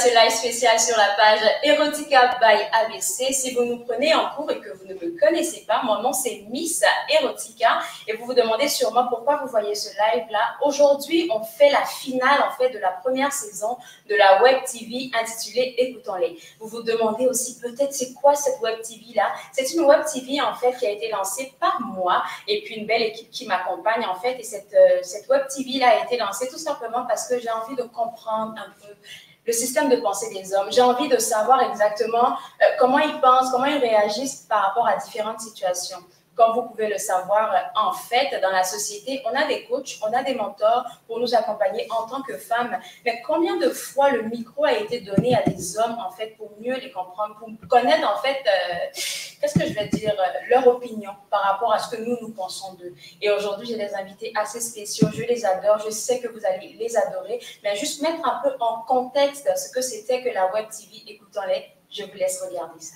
ce live spécial sur la page Erotica by ABC. Si vous nous prenez en cours et que vous ne me connaissez pas, mon nom c'est Miss Erotica et vous vous demandez sûrement pourquoi vous voyez ce live là. Aujourd'hui, on fait la finale en fait de la première saison de la Web TV intitulée Écoutons-les. Vous vous demandez aussi peut-être c'est quoi cette Web TV là? C'est une Web TV en fait qui a été lancée par moi et puis une belle équipe qui m'accompagne en fait. Et cette Web TV là a été lancée tout simplement parce que j'ai envie de comprendre un peu le système de pensée des hommes. J'ai envie de savoir exactement comment ils pensent, comment ils réagissent par rapport à différentes situations. Comme vous pouvez le savoir, en fait, dans la société, on a des coachs, on a des mentors pour nous accompagner en tant que femmes. Mais combien de fois le micro a été donné à des hommes, en fait, pour mieux les comprendre, pour connaître, en fait, qu'est-ce que je vais dire, leur opinion par rapport à ce que nous pensons d'eux. Et aujourd'hui, j'ai des invités assez spéciaux. Je les adore. Je sais que vous allez les adorer. Mais juste mettre un peu en contexte ce que c'était que la Web TV, écoutons-les. Je vous laisse regarder ça.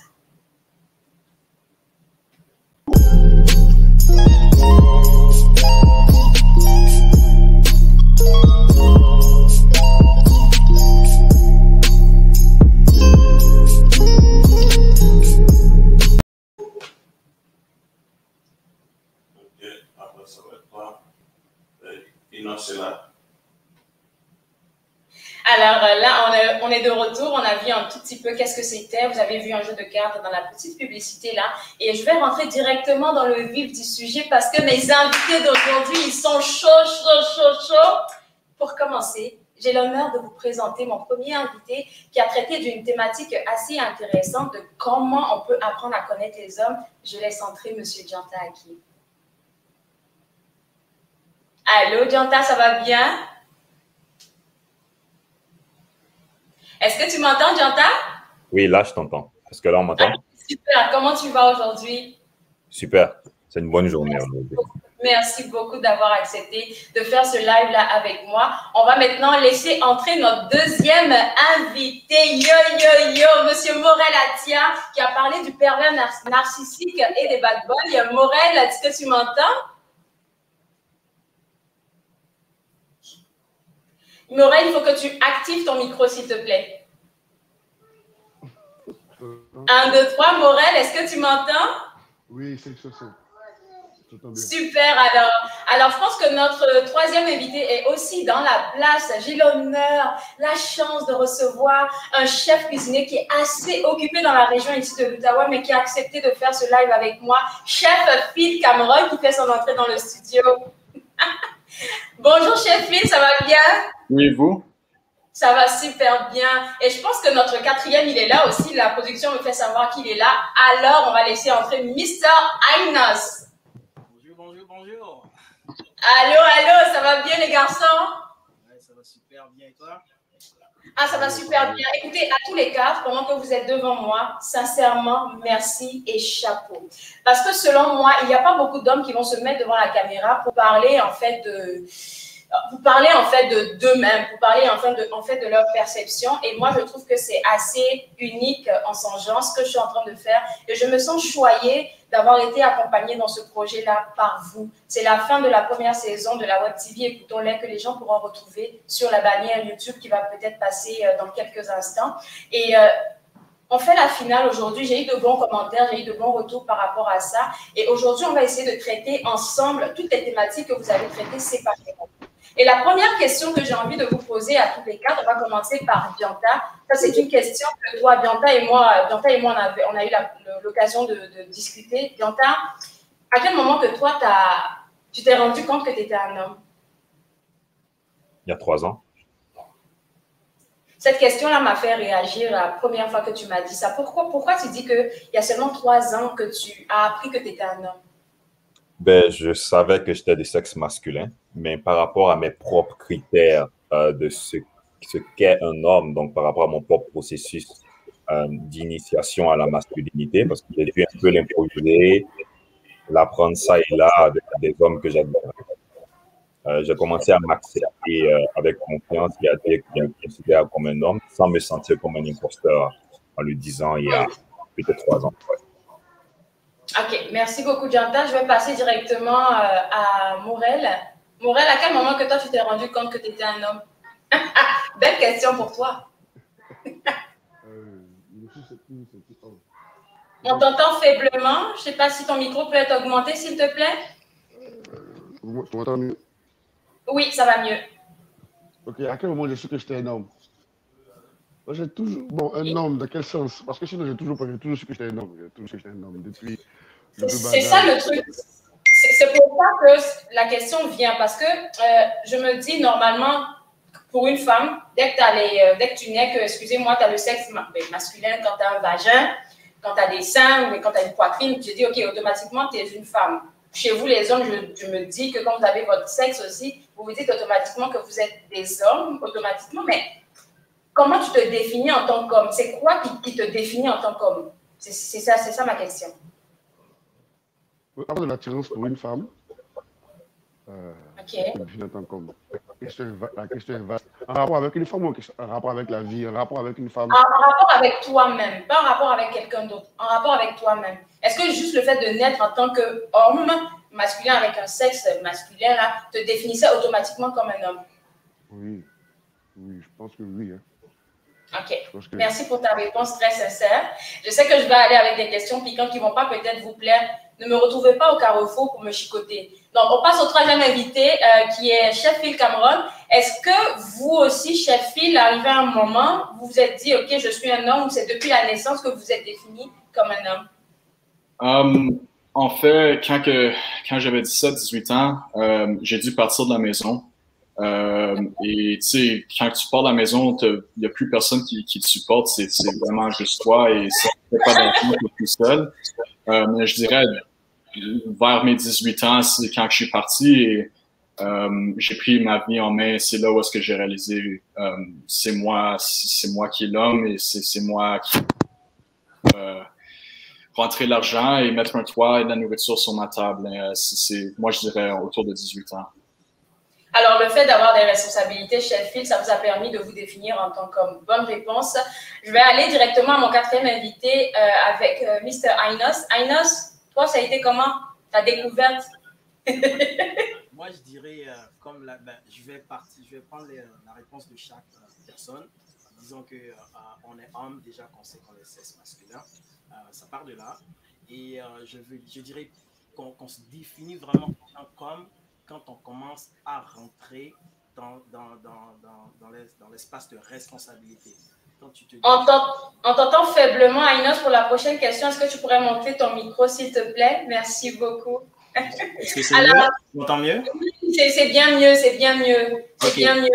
Alors là, on est de retour. On a vu un tout petit peu qu'est-ce que c'était. Vous avez vu un jeu de cartes dans la petite publicité là. Et je vais rentrer directement dans le vif du sujet parce que mes invités d'aujourd'hui, ils sont chauds. Pour commencer, j'ai l'honneur de vous présenter mon premier invité qui a traité d'une thématique assez intéressante de comment on peut apprendre à connaître les hommes. Je laisse entrer M. Dianta Aki. Allô, Dianta, ça va bien? Est-ce que tu m'entends, Dianta? Oui, là, je t'entends. Est-ce que là, on m'entend? Super. Comment tu vas aujourd'hui? Super. C'est une bonne journée aujourd'hui. Merci beaucoup d'avoir accepté de faire ce live-là avec moi. On va maintenant laisser entrer notre deuxième invité. Yo, Monsieur Morel Atia, qui a parlé du pervers narcissique et des bad boys. Morel, est-ce que tu m'entends? Morel, il faut que tu actives ton micro, s'il te plaît. 1, 2, 3. Morel, est-ce que tu m'entends? Oui, c'est ça. Super, alors je pense que notre troisième invité est aussi dans la place. J'ai l'honneur, la chance de recevoir un chef cuisinier qui est assez occupé dans la région ici de l'Outaouais, mais qui a accepté de faire ce live avec moi. Chef Phil Cameron qui fait son entrée dans le studio. Bonjour Chef Phil, ça va bien? Oui, vous? Ça va super bien. Et je pense que notre quatrième, il est là aussi. La production me fait savoir qu'il est là. Alors, on va laisser entrer Mr. Ainos. Bonjour. Allô, ça va bien les garçons? Ouais, ça va super bien et toi? Ah, ça va super bien. Écoutez, à tous les cas, pendant que vous êtes devant moi, sincèrement, merci et chapeau. Parce que selon moi, il n'y a pas beaucoup d'hommes qui vont se mettre devant la caméra pour parler en fait d'eux-mêmes, pour parler en fait de leur perception. Et moi, je trouve que c'est assez unique en son genre, ce que je suis en train de faire. Et je me sens choyée d'avoir été accompagnée dans ce projet-là par vous. C'est la fin de la première saison de la Web TV Écoutons-les que les gens pourront retrouver sur la bannière YouTube qui va peut-être passer dans quelques instants. Et on fait la finale aujourd'hui. J'ai eu de bons commentaires, j'ai eu de bons retours par rapport à ça. Et aujourd'hui, on va essayer de traiter ensemble toutes les thématiques que vous avez traitées séparément. Et la première question que j'ai envie de vous poser à tous les quatre, on va commencer par Dianta. Ça, c'est une question que toi, Dianta et moi, on a eu l'occasion de discuter. Dianta, à quel moment que toi, tu t'es rendu compte que tu étais un homme? Il y a 3 ans. Cette question-là m'a fait réagir la première fois que tu m'as dit ça. Pourquoi tu dis qu'il y a seulement 3 ans que tu as appris que tu étais un homme? Ben, je savais que j'étais de sexe masculin, mais par rapport à mes propres critères de ce qu'est un homme, donc par rapport à mon propre processus d'initiation à la masculinité, parce que j'ai dû un peu l'improviser, l'apprendre ça et là avec des hommes que j'adore. J'ai commencé à m'accepter avec confiance et à dire que je me considère comme un homme sans me sentir comme un imposteur en le disant il y a peut-être 3 ans. Ouais. Ok, merci beaucoup, Dianta. Je vais passer directement à Morel. Morel, à quel moment que toi, tu t'es rendu compte que tu étais un homme? Belle question pour toi. On t'entend faiblement. Je ne sais pas si ton micro peut être augmenté, s'il te plaît. Tu m'entends mieux? Oui, ça va mieux. Ok, à quel moment j'ai su que j'étais un homme? Moi, j'ai toujours. Bon, un homme, dans quel sens? Parce que sinon, j'ai toujours su que j'étais un homme. J'ai toujours su que j'étais un homme depuis le plus bas C'est ça le truc. C'est pour ça que la question vient. Parce que je me dis, normalement, pour une femme, dès que tu nais, excusez-moi, tu as le sexe masculin, quand tu as un vagin, quand tu as des seins ou quand tu as une poitrine, tu dis, OK, automatiquement, tu es une femme. Chez vous, les hommes, je me dis que quand vous avez votre sexe aussi, vous vous dites automatiquement que vous êtes des hommes, automatiquement. Mais comment tu te définis en tant qu'homme? C'est quoi qui te définit en tant qu'homme? C'est ça ma question. Avoir de l'attirance pour une femme, OK. je me définis en tant qu'homme. La question est vaste. En rapport avec une femme ou en rapport avec la vie, en rapport avec une femme? En rapport avec toi-même, pas en rapport avec quelqu'un d'autre, en rapport avec toi-même. Est-ce que juste le fait de naître en tant qu'homme masculin avec un sexe masculin là, te définissait automatiquement comme un homme? Oui, je pense que oui. Hein. OK. Merci pour ta réponse très sincère. Je sais que je vais aller avec des questions piquantes qui ne vont pas peut-être vous plaire. Ne me retrouvez pas au carrefour pour me chicoter. Donc, on passe au troisième invité qui est Chef Phil Cameron. Est-ce que vous aussi, Chef Phil, arrivé à un moment, vous vous êtes dit, OK, je suis un homme, ou c'est depuis la naissance que vous êtes défini comme un homme? En fait, quand j'avais 17-18 ans, j'ai dû partir de la maison. Et tu sais, quand tu pars de la maison, il n'y a plus personne qui te supporte, c'est vraiment juste toi et ça ne fait pas d'enfant tout seul. Mais je dirais, vers mes 18 ans, c'est quand je suis parti et j'ai pris ma vie en main. C'est là où est-ce que j'ai réalisé, c'est moi qui est l'homme et c'est moi qui rentrer l'argent et mettre un toit et de la nourriture sur ma table. Moi, je dirais autour de 18 ans. Alors, le fait d'avoir des responsabilités, Chef Phil, ça vous a permis de vous définir en tant qu'homme. Bonne réponse. Je vais aller directement à mon quatrième invité avec Mr. Ainos. Ainos, toi, ça a été comment ta découverte? Moi, je dirais, je vais prendre la réponse de chaque personne. Disons qu'on est homme, déjà qu'on sait qu'on est sexe masculin. Ça part de là. Et je dirais qu'on se définit vraiment en tant qu'homme quand on commence à rentrer dans l'espace de responsabilité. On t'entend faiblement, Ainos, pour la prochaine question. Est-ce que tu pourrais monter ton micro, s'il te plaît? Merci beaucoup. Est-ce que c'est mieux? Tu m'entends mieux? C'est bien mieux, c'est bien mieux. C'est Okay. bien mieux.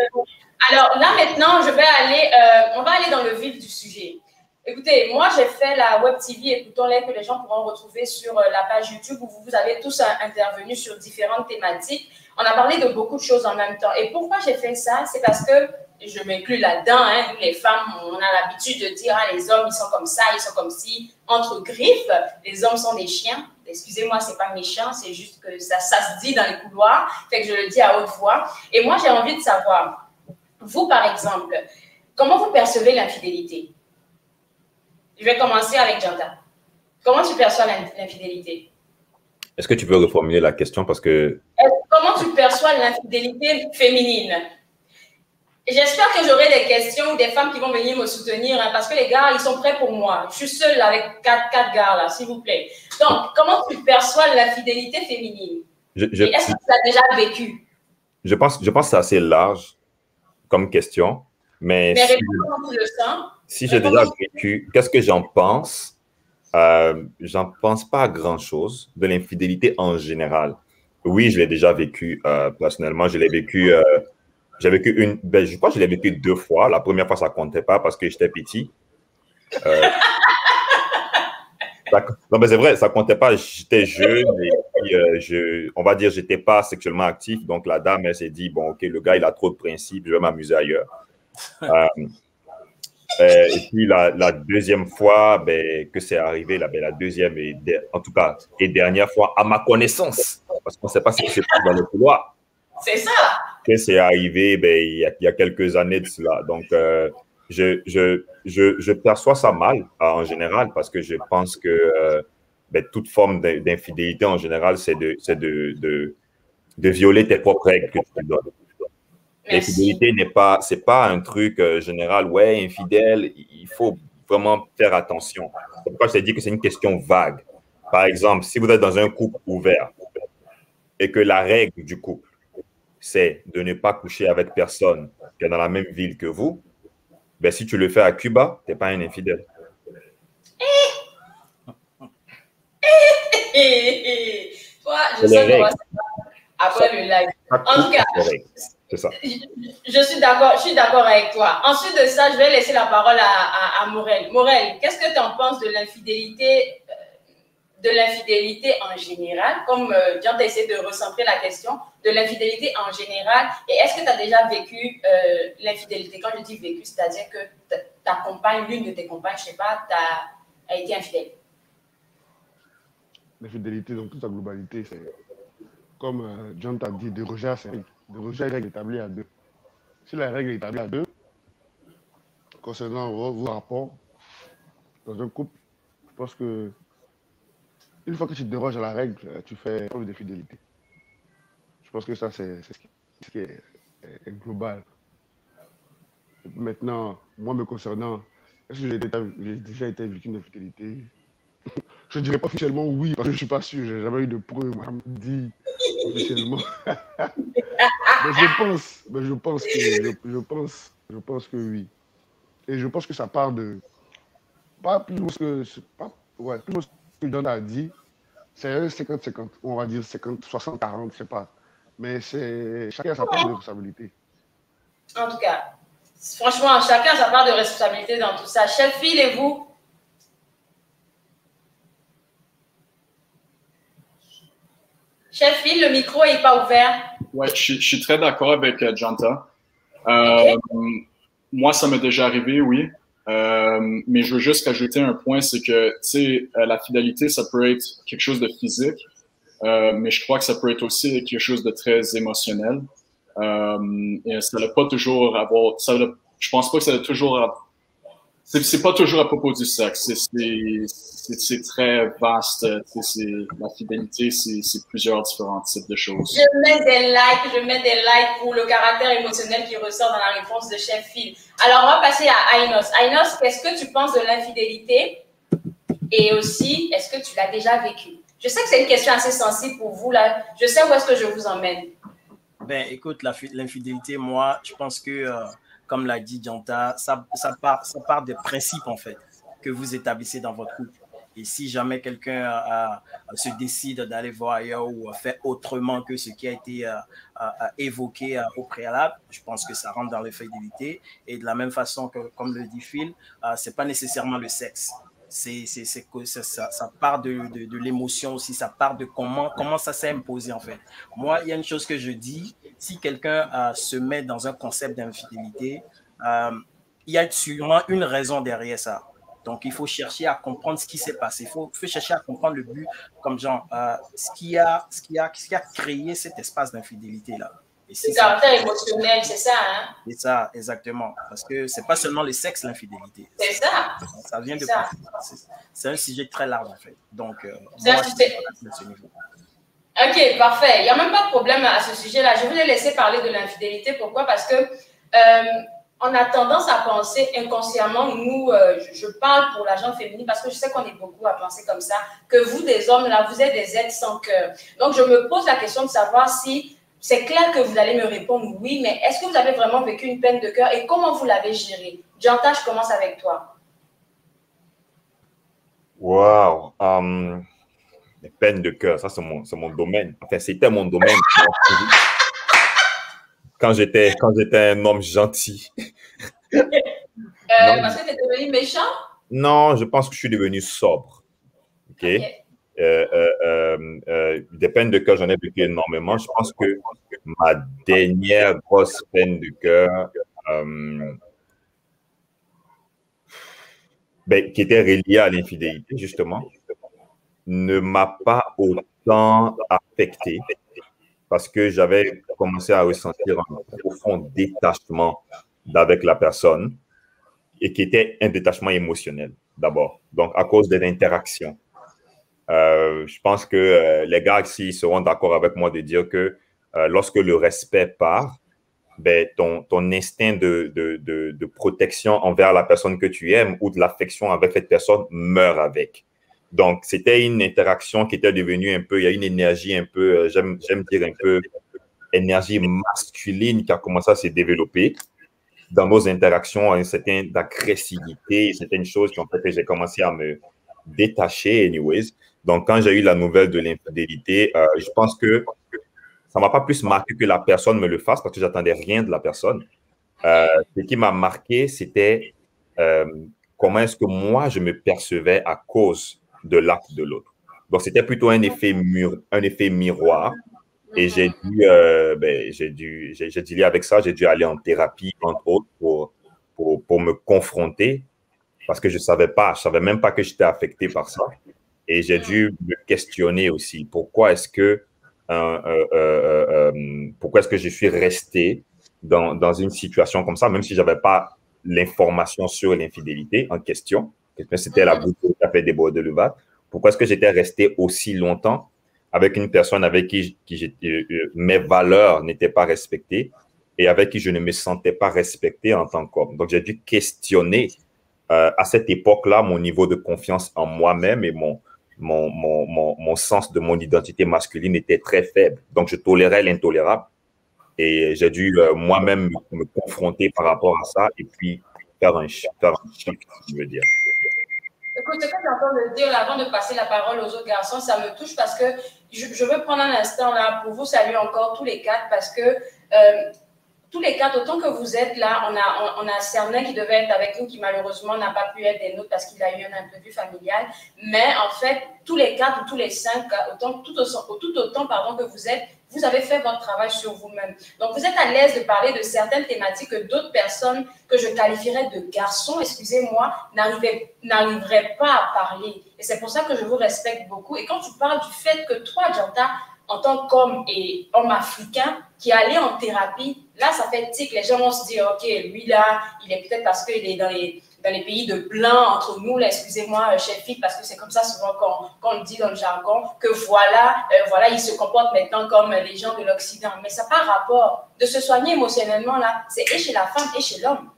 Alors là, maintenant, on va aller dans le vif du sujet. Écoutez, moi, j'ai fait la Web TV Écoutons-les que les gens pourront retrouver sur la page YouTube où vous avez tous intervenu sur différentes thématiques. On a parlé de beaucoup de choses en même temps. Et pourquoi j'ai fait ça? C'est parce que, je m'inclus là-dedans, hein, nous les femmes, on a l'habitude de dire les hommes, ils sont comme ça, ils sont comme ci, entre griffes, les hommes sont des chiens. Excusez-moi, c'est pas méchant, c'est juste que ça se dit dans les couloirs, fait que je le dis à haute voix. Et moi, j'ai envie de savoir, vous, par exemple, comment vous percevez l'infidélité? Je vais commencer avec Janta. Comment tu perçois l'infidélité? Est-ce que tu peux reformuler la question parce que… Comment tu perçois l'infidélité féminine? J'espère que j'aurai des questions ou des femmes qui vont venir me soutenir hein, parce que les gars, ils sont prêts pour moi. Je suis seule avec quatre gars là, s'il vous plaît. Donc, comment tu perçois l'infidélité féminine? Est-ce que tu l'as déjà vécu? Je pense que c'est assez large comme question. Mais si j'ai déjà vécu, qu'est-ce que j'en pense? J'en pense pas à grand-chose de l'infidélité en général. Oui, je l'ai déjà vécu personnellement. Je l'ai vécu, je crois que je l'ai vécu 2 fois. La première fois, ça comptait pas parce que j'étais petit. Non, mais c'est vrai, ça comptait pas. J'étais jeune et puis, on va dire, j'étais pas sexuellement actif. Donc, la dame, elle s'est dit, bon, OK, le gars, il a trop de principes, je vais m'amuser ailleurs. Et puis, la deuxième fois que c'est arrivé, la deuxième en tout cas, et dernière fois, à ma connaissance, parce qu'on ne sait pas ce qui s'est passé dans le couloir. C'est ça. Que c'est arrivé il y a quelques années de cela. Donc, je perçois ça mal en général parce que je pense que toute forme d'infidélité en général, c'est de violer tes propres règles que tu te donnes. L'infidélité c'est pas un truc général, ouais, infidèle, il faut vraiment faire attention. C'est pourquoi je t'ai dit que c'est une question vague. Par exemple, si vous êtes dans un couple ouvert et que la règle du couple, c'est de ne pas coucher avec personne qui est dans la même ville que vous, ben, si tu le fais à Cuba, tu n'es pas un infidèle. Toi, je sais qu'on va après le live. En tout cas, c'est ça. Je suis d'accord avec toi. Ensuite de ça, je vais laisser la parole à Morel. Morel, qu'est-ce que tu en penses de l'infidélité en général? Comme John a essayé de recentrer la question, de l'infidélité en général. Et est-ce que tu as déjà vécu l'infidélité? Quand je dis vécu, c'est-à-dire que ta compagne, l'une de tes compagnes, je ne sais pas, a été infidèle. L'infidélité dans toute sa globalité, c'est comme John t'a dit, déroger à une règle établie à deux. Si la règle est établie à deux, concernant vos rapports dans un couple, je pense que une fois que tu déroges à la règle, tu fais preuve de fidélité. Je pense que ça, c'est ce qui est global. Maintenant, moi me concernant, est-ce que j'ai déjà été victime d'infidélité? Je ne dirais pas officiellement oui, parce que je ne suis pas sûr, je n'ai jamais eu de preuve, on me dit officiellement. Mais je pense que oui. Et je pense que ça part de, pas plus que, plus que John a dit, c'est un 50-50, on va dire 50, 60-40, je ne sais pas. Mais chacun a sa part de responsabilité. En tout cas, franchement, chacun a sa part de responsabilité dans tout ça. Chef Phil et vous? Chef Phil, le micro n'est pas ouvert. Ouais, je suis très d'accord avec Janta. Moi, ça m'est déjà arrivé, oui. Mais je veux juste rajouter un point, c'est que, tu sais, la fidélité, ça peut être quelque chose de physique, mais je crois que ça peut être aussi quelque chose de très émotionnel. Et ça ne doit pas toujours avoir, je pense pas que ça doit toujours c'est pas toujours à propos du sexe, c'est très vaste. La fidélité, c'est plusieurs différents types de choses. Je mets des likes pour le caractère émotionnel qui ressort dans la réponse de Chef Phil. Alors, on va passer à Ainos. Ainos, qu'est-ce que tu penses de l'infidélité? Et aussi, est-ce que tu l'as déjà vécu? Je sais que c'est une question assez sensible pour vous, là. Je sais où est-ce que je vous emmène. Ben, écoute, l'infidélité, moi, je pense que... comme l'a dit Janta, ça part des principes, en fait, que vous établissez dans votre couple. Et si jamais quelqu'un se décide d'aller voir ailleurs ou faire autrement que ce qui a été évoqué au préalable, je pense que ça rentre dans l'infidélité. Et de la même façon que, comme le dit Phil, ce n'est pas nécessairement le sexe. Ça part de l'émotion aussi, ça part de comment ça s'est imposé, en fait. Moi, il y a une chose que je dis, si quelqu'un se met dans un concept d'infidélité, il y a sûrement une raison derrière ça. Donc, il faut chercher à comprendre ce qui s'est passé. Il faut chercher à comprendre le but, comme genre, ce qui a créé cet espace d'infidélité-là. C'est caractère émotionnel, c'est ça, hein? C'est ça, exactement. Parce que c'est pas seulement le sexe, l'infidélité. C'est ça. Ça vient de... C'est un sujet très large, en fait. Donc, moi, à ce niveau. Ok, parfait. Il n'y a même pas de problème à ce sujet-là. Je voulais laisser parler de l'infidélité. Pourquoi? Parce que on a tendance à penser inconsciemment, nous, je parle pour la gente féminine parce que je sais qu'on est beaucoup à penser comme ça, que vous, des hommes, là, vous êtes des êtres sans cœur. Donc, je me pose la question de savoir si c'est clair que vous allez me répondre oui, mais est-ce que vous avez vraiment vécu une peine de cœur et comment vous l'avez gérée? Janta, je commence avec toi. Wow. Les peines de cœur, ça, c'est mon domaine. Enfin, c'était mon domaine. Quand j'étais un homme gentil. Parce que tu es devenu méchant? Non, je pense que je suis devenu sobre. OK? Des peines de cœur, j'en ai vécu énormément. Je pense que ma dernière grosse peine de cœur, qui était reliée à l'infidélité, justement, ne m'a pas autant affecté parce que j'avais commencé à ressentir un profond détachement avec la personne et qui était un détachement émotionnel d'abord, donc à cause de l'interaction. Je pense que les gars ici seront d'accord avec moi de dire que lorsque le respect part, ben, ton instinct de protection envers la personne que tu aimes ou de l'affection avec cette personne meurt avec. Donc, c'était une interaction qui était devenue un peu, il y a une énergie un peu, j'aime dire un peu, énergie masculine qui a commencé à se développer dans nos interactions, une certaine agressivité, certaines choses qui ont fait que j'ai commencé à me détacher, anyways. Donc, quand j'ai eu la nouvelle de l'infidélité, je pense que ça ne m'a pas plus marqué que la personne me le fasse parce que j'attendais rien de la personne. Ce qui m'a marqué, c'était comment est-ce que moi, je me percevais à cause de l'acte de l'autre. Donc, c'était plutôt un effet miroir. Et j'ai dû avec ça, j'ai dû aller en thérapie, entre autres, pour me confronter parce que je savais même pas que j'étais affecté par ça. Et j'ai dû me questionner aussi. Pourquoi est-ce que je suis resté dans une situation comme ça, même si j'avais pas l'information sur l'infidélité en question. C'était la goutte qui a fait déborder le vase. Pourquoi est-ce que j'étais resté aussi longtemps avec une personne avec qui mes valeurs n'étaient pas respectées et avec qui je ne me sentais pas respecté en tant qu'homme. Donc, j'ai dû questionner à cette époque-là mon niveau de confiance en moi-même et mon sens de mon identité masculine était très faible. Donc, je tolérais l'intolérable et j'ai dû moi-même me confronter par rapport à ça et puis faire un shift, je veux dire. Écoute, ce que j'entends me dire avant de passer la parole aux autres garçons, ça me touche parce que je veux prendre un instant là pour vous saluer encore tous les quatre parce que tous les quatre, autant que vous êtes là, on a Cernin qui devait être avec nous, qui malheureusement n'a pas pu être des nôtres parce qu'il a eu un imprévu familial. Mais en fait, tous les quatre ou tous les cinq, tout autant que vous êtes, vous avez fait votre travail sur vous-même. Donc, vous êtes à l'aise de parler de certaines thématiques que d'autres personnes que je qualifierais de garçons, excusez-moi, n'arriveraient pas à parler. Et c'est pour ça que je vous respecte beaucoup. Et quand tu parles du fait que toi, Janta, en tant qu'homme et homme africain qui est allé en thérapie, là, ça fait tic. Les gens vont se dire, OK, lui, là, il est peut-être parce qu'il est dans les pays de blancs, entre nous, là, excusez-moi, chef, parce que c'est comme ça souvent qu'on le dit dans le jargon, que voilà, il se comporte maintenant comme les gens de l'Occident. Mais ça n'a pas rapport. De se soigner émotionnellement, là, c'est et chez la femme et chez l'homme.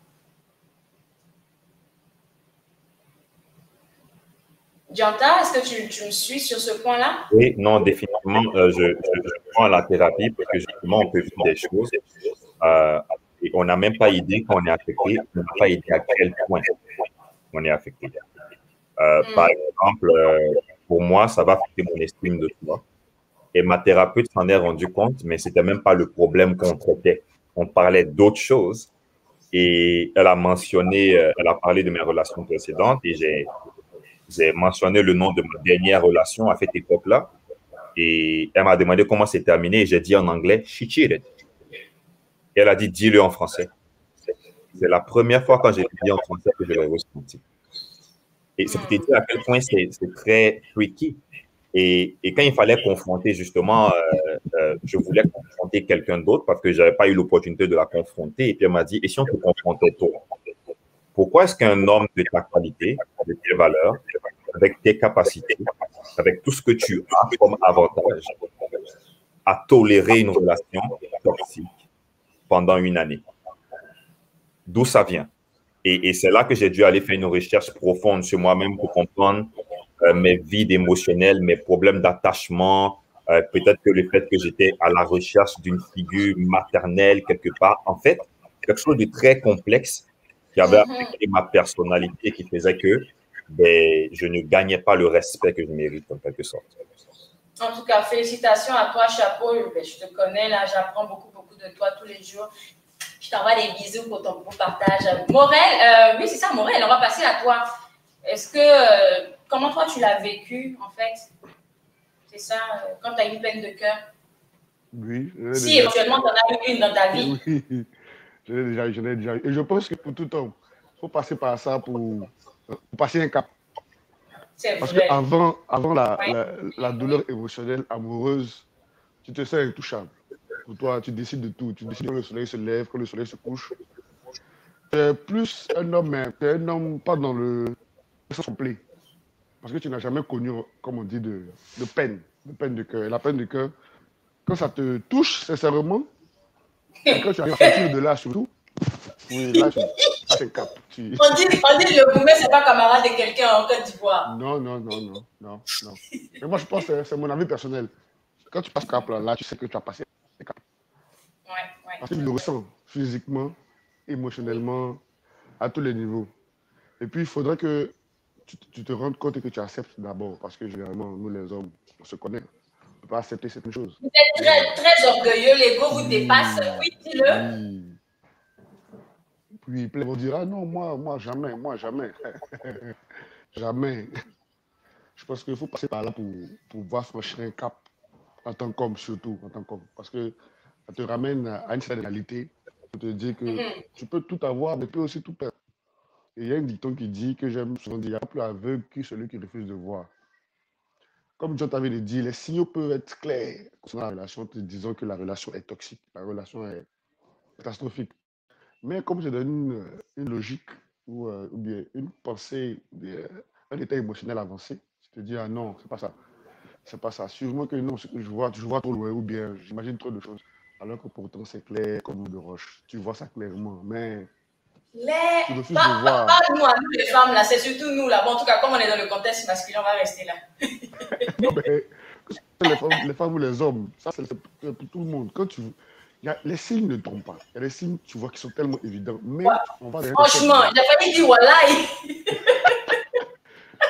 Janta, est-ce que tu me suis sur ce point-là? Oui, non, définitivement, je prends la thérapie parce que justement, on peut vivre des choses et on n'a même pas idée qu'on est affecté, on n'a pas idée à quel point on est affecté. Par exemple, pour moi, ça va affecter mon estime de soi. Et ma thérapeute s'en est rendu compte, mais c'était même pas le problème qu'on traitait. On parlait d'autres choses et elle a parlé de mes relations précédentes et j'ai mentionné le nom de ma dernière relation à cette époque-là. Et elle m'a demandé comment c'est terminé. Et j'ai dit en anglais, she cheated. Et elle a dit, dis-le en français. C'est la première fois quand j'ai dit en français que je l'ai ressenti. Et c'est pour te dire à quel point c'est très tricky. Et quand il fallait confronter, justement, je voulais confronter quelqu'un d'autre parce que je n'avais pas eu l'opportunité de la confronter. Et puis elle m'a dit, et si on te confrontait toi? Pourquoi est-ce qu'un homme de ta qualité, de tes valeurs, avec tes capacités, avec tout ce que tu as comme avantage, a toléré une relation toxique pendant une année? D'où ça vient? Et c'est là que j'ai dû aller faire une recherche profonde sur moi-même pour comprendre mes vides émotionnelles, mes problèmes d'attachement, peut-être que le fait que j'étais à la recherche d'une figure maternelle quelque part. En fait, quelque chose de très complexe qui avait affecté ma personnalité, qui faisait que je ne gagnais pas le respect que je mérite, en quelque sorte. En tout cas, félicitations à toi, chapeau. Je te connais, là, j'apprends beaucoup de toi tous les jours. Je t'envoie des bisous pour ton partage. Morel, oui, c'est ça, Morel, on va passer à toi. Est-ce que, comment toi tu l'as vécu, en fait? C'est ça, quand tu as une peine de cœur? Oui. Si éventuellement tu en as eu une dans ta vie. Oui. Je l'ai déjà eu. Et je pense que pour tout homme, il faut passer par ça pour passer un cap. Parce qu'avant la douleur émotionnelle, amoureuse, tu te sens intouchable. Pour toi, tu décides de tout. Tu décides quand le soleil se lève, quand le soleil se couche. Tu es plus un homme, mais tu es un homme pas dans le sens complet. Parce que tu n'as jamais connu, comme on dit, de peine de cœur. Et la peine de cœur, quand ça te touche sincèrement, Et quand tu arrives à partir de là, surtout, oui, là, c'est cap. On dit le Goumé, c'est pas camarade de quelqu'un en Côte d'Ivoire. Non. Mais moi, je pense que c'est mon avis personnel. Quand tu passes cap, là, tu sais que tu as passé cap. Ouais. Parce que tu le ressens physiquement, émotionnellement, à tous les niveaux. Et puis, il faudrait que tu te rendes compte et que tu acceptes d'abord. Parce que généralement, nous, les hommes, on se connaît. On ne peut pas accepter certaines choses. Vous êtes très, très orgueilleux, l'ego vous dépasse. Oui, dis-le. Puis, plein vont dire, ah non, moi, jamais. Jamais. Je pense qu'il faut passer par là pour pouvoir franchir un cap en tant qu'homme, surtout en tant qu'homme. Parce que ça te ramène à une certaine réalité. Ça te dit que tu peux tout avoir, mais tu peux aussi tout perdre. Et il y a un dicton qui dit, que j'aime souvent dire, il n'y a pas plus aveugle que celui qui refuse de voir. Comme John t'avait dit, les signaux peuvent être clairs concernant la relation, te disant que la relation est toxique, la relation est catastrophique. Mais comme je donne une logique ou bien une pensée, un état émotionnel avancé, je te dis, ah non, c'est pas ça. C'est pas ça. Sûrement que non, ce que je vois trop loin ou bien j'imagine trop de choses. Alors que pourtant, c'est clair comme de roche. Tu vois ça clairement. Mais tu refuses de voir. Pas nous, à nous les femmes, là, c'est surtout nous, là. Bon, en tout cas, comme on est dans le contexte masculin, on va rester là. Non, mais les femmes ou les hommes, ça, c'est pour tout le monde. Quand les signes ne trompent pas. Il y a des signes, tu vois, qui sont tellement évidents. Mais on va franchement, il a fallu dire wallahi.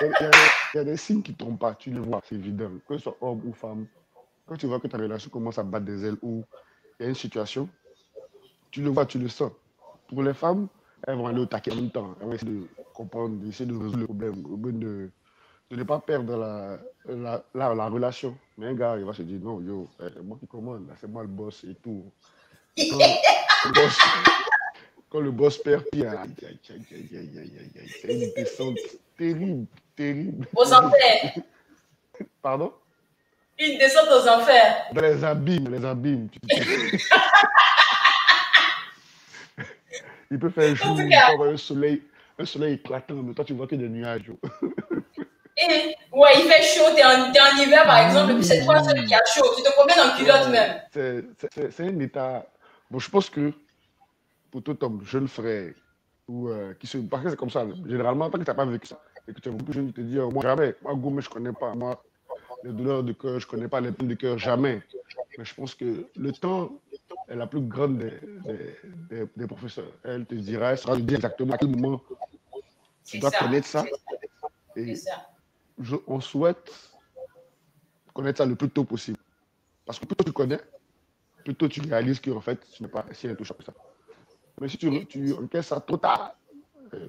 Il y a des signes qui ne trompent pas, tu les vois, c'est évident. Que ce soit homme ou femme, quand tu vois que ta relation commence à battre des ailes ou il y a une situation, tu le vois, tu le sens. Pour les femmes, elles vont aller au taquet en même temps. Elles vont essayer de comprendre, d'essayer de résoudre le problème, au but de ne pas perdre la relation. Mais un gars, il va se dire, non, yo, c'est moi qui commande, c'est moi le boss et tout. Quand le boss perd, c'est une descente terrible. Aux enfers. Pardon? Une descente aux enfers. Dans les abîmes. Il peut faire jour, il peut avoir un soleil éclatant, mais toi tu vois que des nuages. Et ouais, il fait chaud, t'es en hiver par exemple, et puis c'est toi celui qui a chaud, tu te promènes en culotte même. C'est un état. Bon, je pense que pour tout homme, jeune frère, ou parce que c'est comme ça, généralement, tant que tu n'as pas vécu ça, et que tu es beaucoup plus jeune, tu te dis, moi jamais, moi Goumé, je ne connais pas, moi les douleurs de cœur, je ne connais pas les peines de cœur, jamais. Mais je pense que le temps est la plus grande des professeurs. Elle te dira, elle sera te dire exactement à quel moment tu dois connaître ça. Et on souhaite connaître ça le plus tôt possible. Parce que plus tôt tu connais, plus tôt tu réalises qu'en fait, tu n'es pas si intouchable que ça. Mais si tu encaisses ça trop tard,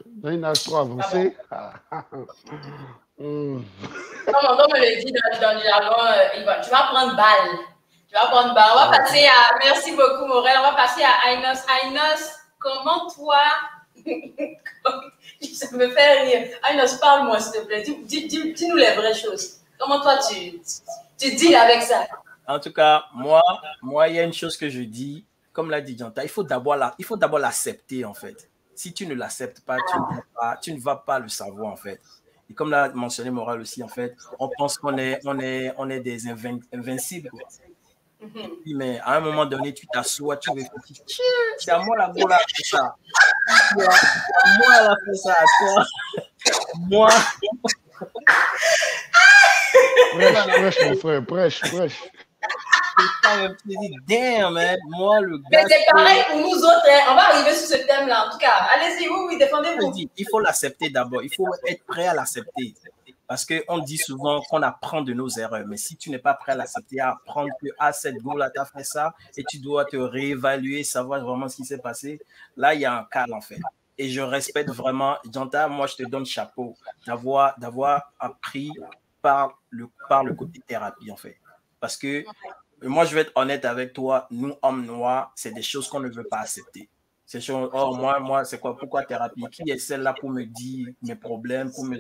dans un âge trop avancé, Comme on me le dit dans le jargon, tu vas prendre balle. On va passer à... Merci beaucoup, Morel. On va passer à Ainos. Ainos, comment toi... Ça me fait rire. Ainos, parle-moi, s'il te plaît. Dis-nous les vraies choses. Comment toi, tu deals avec ça? En tout cas, moi, il y a une chose que je dis, comme l'a dit Janta, il faut d'abord l'accepter, en fait. Si tu ne l'acceptes pas, tu ne vas pas le savoir, en fait. Et comme l'a mentionné Morel aussi, en fait, on pense qu'on est des invincibles, quoi. Mais à un moment donné, tu t'assois, tu réfléchis. C'est à moi la go là fait ça. Moi la fait ça à toi. Moi. Prêche, mon frère, prêche. Tu dis, damn, man, moi le gars. Mais c'est pareil pour nous autres. Hein. On va arriver sur ce thème-là. En tout cas, allez-y, oui, défendez-vous. Il faut l'accepter d'abord. Il faut être prêt à l'accepter. Parce qu'on dit souvent qu'on apprend de nos erreurs. Mais si tu n'es pas prêt à l'accepter, à apprendre que cette go-là t'a fait ça et tu dois te réévaluer, savoir vraiment ce qui s'est passé, là, il y a un cadre en fait. Et je respecte vraiment, Janta, moi, je te donne chapeau d'avoir appris par le côté thérapie en fait. Parce que moi, je vais être honnête avec toi, nous, hommes noirs, c'est des choses qu'on ne veut pas accepter. C'est choses, oh, moi, c'est quoi? Pourquoi thérapie? Qui est celle-là pour me dire mes problèmes, pour me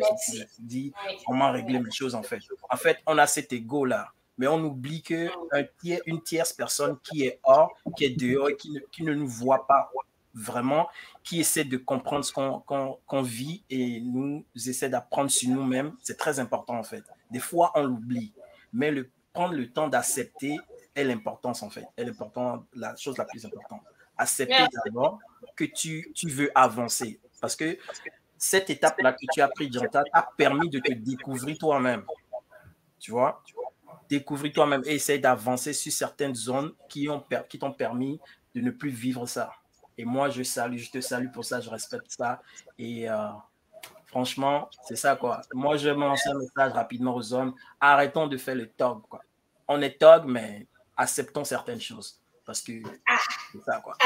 dire comment régler mes choses, en fait? En fait, on a cet ego-là, mais on oublie qu'une tierce personne qui est hors, qui est dehors, et qui ne nous voit pas vraiment, qui essaie de comprendre ce qu'on vit et nous essaie d'apprendre sur nous-mêmes, c'est très important, en fait. Des fois, on l'oublie, mais prendre le temps d'accepter est l'importance, en fait. Est l'important, la chose la plus importante. Accepter d'abord que tu veux avancer. Parce que cette étape-là que tu as prise, Janta, t'a permis de te découvrir toi-même. Tu vois? Découvrir toi-même et essayer d'avancer sur certaines zones qui t'ont permis de ne plus vivre ça. Et moi, je te salue pour ça, je respecte ça. Et franchement, c'est ça, quoi. Moi, je vais me lancer un message rapidement aux hommes. Arrêtons de faire le tog, quoi. On est tog, mais acceptons certaines choses. Parce que c'est ça, quoi.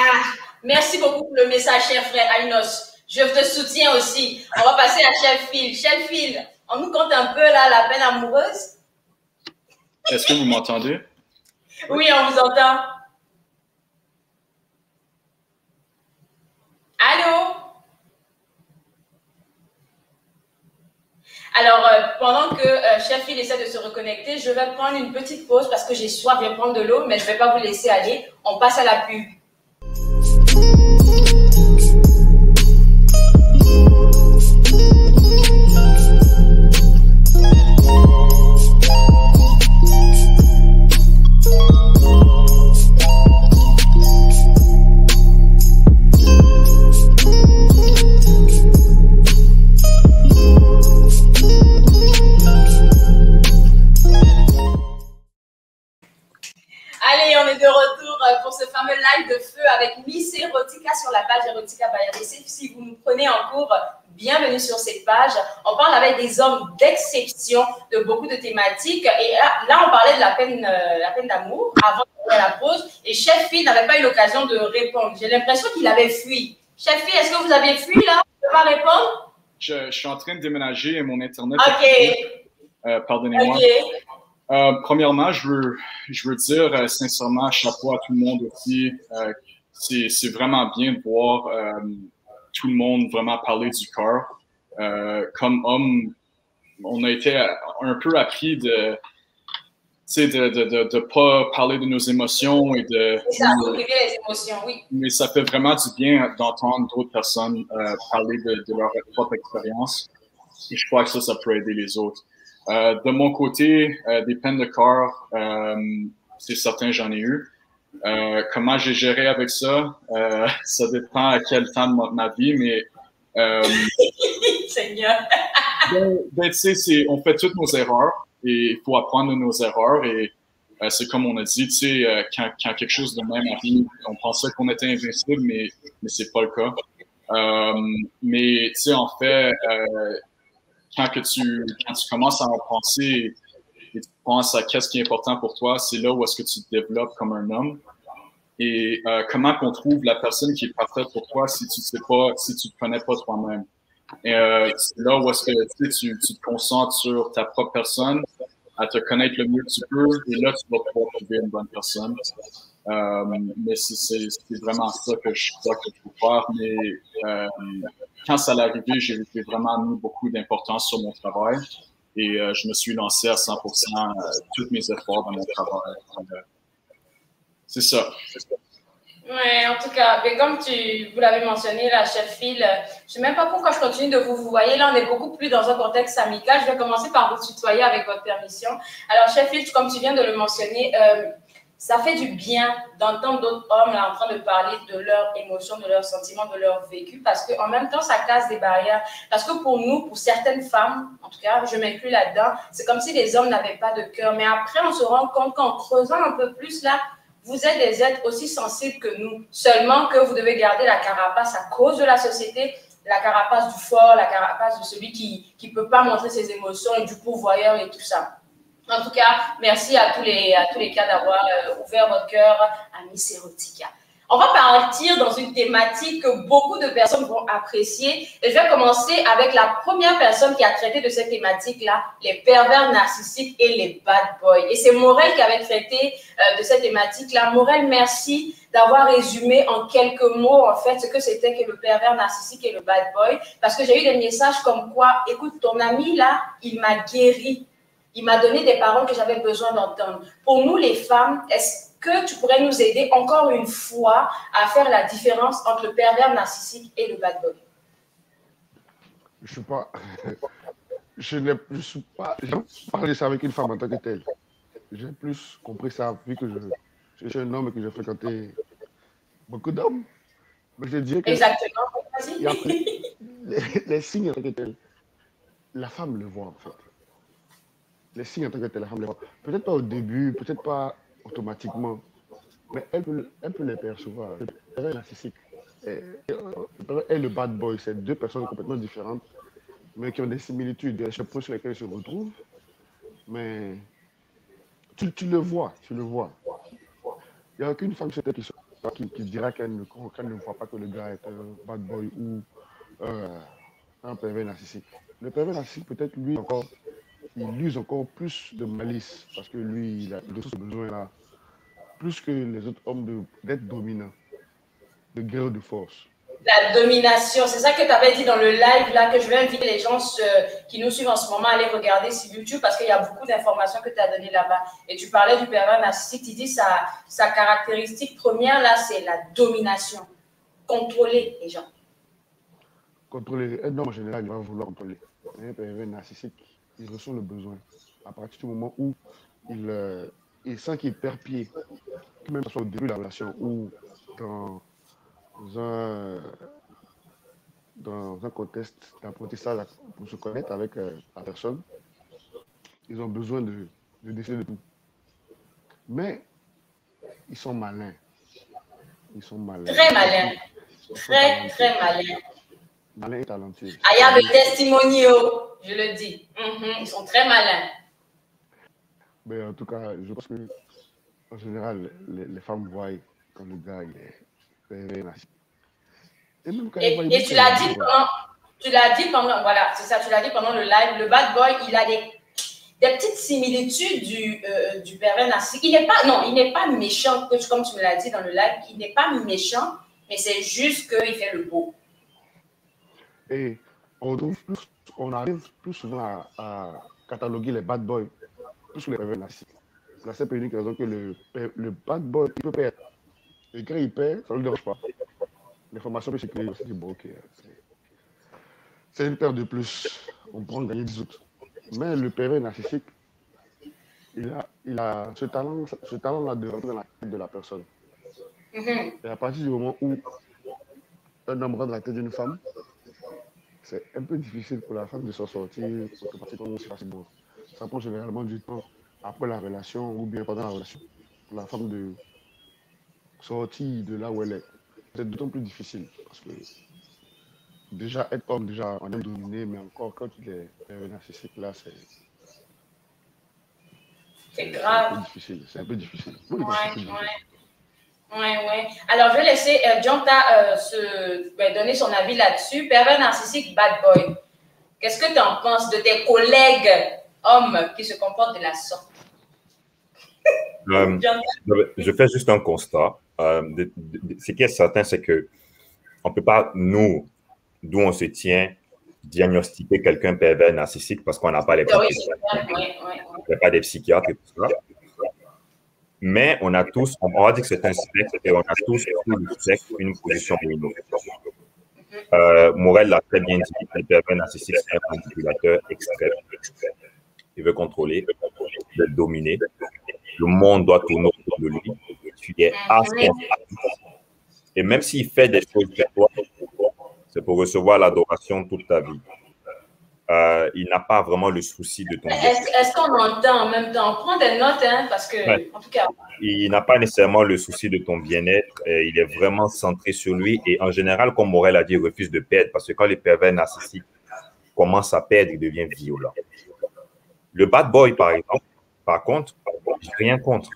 Merci beaucoup pour le message, cher frère Ainos. Je te soutiens aussi. On va passer à Chef Phil. Chef Phil, on nous compte un peu là la peine amoureuse. Est-ce que vous m'entendez? Oui, on vous entend. Allô? Alors, pendant que Chef Phil essaie de se reconnecter, je vais prendre une petite pause parce que j'ai soif, je vais prendre de l'eau, mais je ne vais pas vous laisser aller. On passe à la pub. Allez, on est de retour pour ce fameux live de feu avec Miss Erotica sur la page Erotica by ABC. Si vous nous prenez en cours, bienvenue sur cette page. On parle avec des hommes d'exception de beaucoup de thématiques. Et là, on parlait de la peine d'amour avant la pause. Et Chef Phil n'avait pas eu l'occasion de répondre. J'ai l'impression qu'il avait fui. Chef Phil, est-ce que vous avez fui là? Vous ne pouvez pas répondre? Je suis en train de déménager et mon Internet. OK. Pardonnez-moi. OK. Premièrement, je veux dire sincèrement chapeau à tout le monde aussi. C'est vraiment bien de voir tout le monde vraiment parler du corps. Comme homme, on a été un peu appris de pas parler de nos émotions et de. C'est ça, oublier les émotions, oui. Mais ça fait vraiment du bien d'entendre d'autres personnes parler de leur propre expérience. Et je crois que ça peut aider les autres. De mon côté, des peines de corps, c'est certain, j'en ai eu. Comment j'ai géré avec ça? Ça dépend à quel temps de ma vie, mais... Seigneur! tu sais, on fait toutes nos erreurs et il faut apprendre de nos erreurs et c'est comme on a dit, tu sais, quand quelque chose de même arrive, on pensait qu'on était invincible, mais c'est pas le cas. Mais tu sais, en fait... Quand tu commences à en penser et tu penses à qu'est-ce qui est important pour toi, c'est là où est-ce que tu te développes comme un homme. Et comment qu'on trouve la personne qui est parfaite pour toi si tu sais pas, si tu te connais pas toi-même. Et c'est là où est-ce que tu te concentres sur ta propre personne, à te connaître le mieux que tu peux, et là tu vas pouvoir trouver une bonne personne. Mais c'est vraiment ça que je crois que je peux faire. Mais quand ça allait arriver, j'ai vraiment mis beaucoup d'importance sur mon travail et je me suis lancé à 100% tous mes efforts dans mon travail. C'est ça. Oui, en tout cas, mais comme vous l'avez mentionné, la Chef Phil, je ne sais même pas pourquoi je continue de vous voyez. Là, on est beaucoup plus dans un contexte amical. Je vais commencer par vous tutoyer avec votre permission. Alors, Chef Phil, comme tu viens de le mentionner, ça fait du bien d'entendre d'autres hommes là, en train de parler de leurs émotions, de leurs sentiments, de leur vécu, parce qu'en même temps, ça casse des barrières. Parce que pour nous, pour certaines femmes, en tout cas, je m'inclus là-dedans, c'est comme si les hommes n'avaient pas de cœur. Mais après, on se rend compte qu'en creusant un peu plus là, vous êtes des êtres aussi sensibles que nous. Seulement que vous devez garder la carapace à cause de la société, la carapace du fort, la carapace de celui qui ne peut pas montrer ses émotions et du pourvoyeur et tout ça. En tout cas, merci à tous les cas d'avoir ouvert votre cœur à Miss Erotica. On va partir dans une thématique que beaucoup de personnes vont apprécier. Et je vais commencer avec la première personne qui a traité de cette thématique-là, les pervers narcissiques et les bad boys. Et c'est Morel qui avait traité de cette thématique-là. Morel, merci d'avoir résumé en quelques mots, en fait, ce que c'était que le pervers narcissique et le bad boy. Parce que j'ai eu des messages comme quoi, écoute, ton ami là, il m'a guéri. Il m'a donné des paroles que j'avais besoin d'entendre. Pour nous, les femmes, est-ce que tu pourrais nous aider encore une fois à faire la différence entre le pervers narcissique et le bad boy? Je ne suis pas parlé ça avec une femme en tant que telle. j'ai plus compris ça, vu que je suis un homme et que j'ai fréquenté beaucoup d'hommes. Mais je dirais que Exactement. il y a les signes en tant que tels, la femme le voit en fait. Les signes en tant que tels, la femme les voit. Peut-être pas au début, peut-être pas automatiquement, mais elle peut les percevoir. Le pervers narcissique et le bad boy, c'est deux personnes complètement différentes, mais qui ont des similitudes. Il y a des choses sur lesquelles ils se retrouvent, mais tu le vois, tu le vois. Il n'y a aucune femme sur Terre qui dira qu'elle ne voit pas que le gars est un bad boy ou un pervers narcissique. Le pervers narcissique, peut-être lui encore, il use encore plus de malice parce que lui, il a ce besoin-là, plus que les autres hommes d'être dominant, de guerre de force. La domination, c'est ça que tu avais dit dans le live là, que je vais inviter les gens qui nous suivent en ce moment à aller regarder sur YouTube parce qu'il y a beaucoup d'informations que tu as données là-bas. Et tu parlais du pervers narcissique, tu dis sa caractéristique première là, c'est la domination. Contrôler les gens. Contrôler, un homme en général, il va vouloir contrôler. Un pervers narcissique, il ressent le besoin. À partir du moment où il sent qu'il perd pied, même que ce soit au début de la relation ou dans un contexte d'apprentissage pour se connaître avec la personne, ils ont besoin de décider de tout. Mais ils sont malins. Ils sont malins. Très malins. Très malins. Malins et talentueux. I have a testimonial, je le dis. Ils sont très malins. Mais en tout cas, je pense que en général, les femmes voient quand le gars est narcissique. Et tu l'as dit pendant, voilà, c'est ça, tu l'as dit pendant le live, le bad boy, il a des petites similitudes du pervers narcissique. Il n'est pas méchant, comme tu me l'as dit dans le live, il n'est pas méchant, mais c'est juste qu'il fait le beau. Et on arrive plus souvent à cataloguer les bad boys plus que les pervers narcissiques. C'est la seule et unique raison que le bad boy, il peut perdre. Et quand il perd, ça ne le dérange pas. L'information peut circuler, on se dit, bon, ok, c'est une paire de plus, on prend gagner 10 autres. Mais le pervers narcissique, il a ce talent-là de rentrer dans la tête de la personne. Et à partir du moment où un homme rentre dans la tête d'une femme, c'est un peu difficile pour la femme de s'en sortir automatiquement aussi facilement. Ça prend généralement du temps après la relation ou bien pendant la relation pour la femme de sortir de là où elle est. C'est d'autant plus difficile parce que déjà être homme, déjà on est dominé, mais encore quand il est narcissique, là c'est grave. C'est un peu difficile. Oui, ouais. Alors, je vais laisser Dianta donner son avis là-dessus. Pervers narcissique, bad boy. Qu'est-ce que tu en penses de tes collègues hommes qui se comportent de la sorte? Je fais juste un constat. Ce qui est certain, c'est que on ne peut pas, nous, d'où on se tient, diagnostiquer quelqu'un pervers narcissique parce qu'on n'a pas les pas des psychiatres et tout ça. Mais on a tous, on va dire que c'est un spectre et on a tous une position dominante. Morel l'a très bien dit, le pervers narcissique, c'est un manipulateur extrême. Il veut contrôler, il veut dominer. Le monde doit tourner autour de lui. Tu es assez. Et même s'il fait des choses pour toi, c'est pour recevoir l'adoration toute ta vie. Il n'a pas vraiment le souci de ton bien-être. Est-ce qu'on entend en même temps? On prend des notes, hein, parce que, en tout cas... Il n'a pas nécessairement le souci de ton bien-être. Il est vraiment centré sur lui. Et en général, comme Morel a dit, il refuse de perdre. Parce que quand les pervers narcissiques commencent à perdre, il devient violent. Le bad boy, par exemple, par contre, je n'ai rien contre.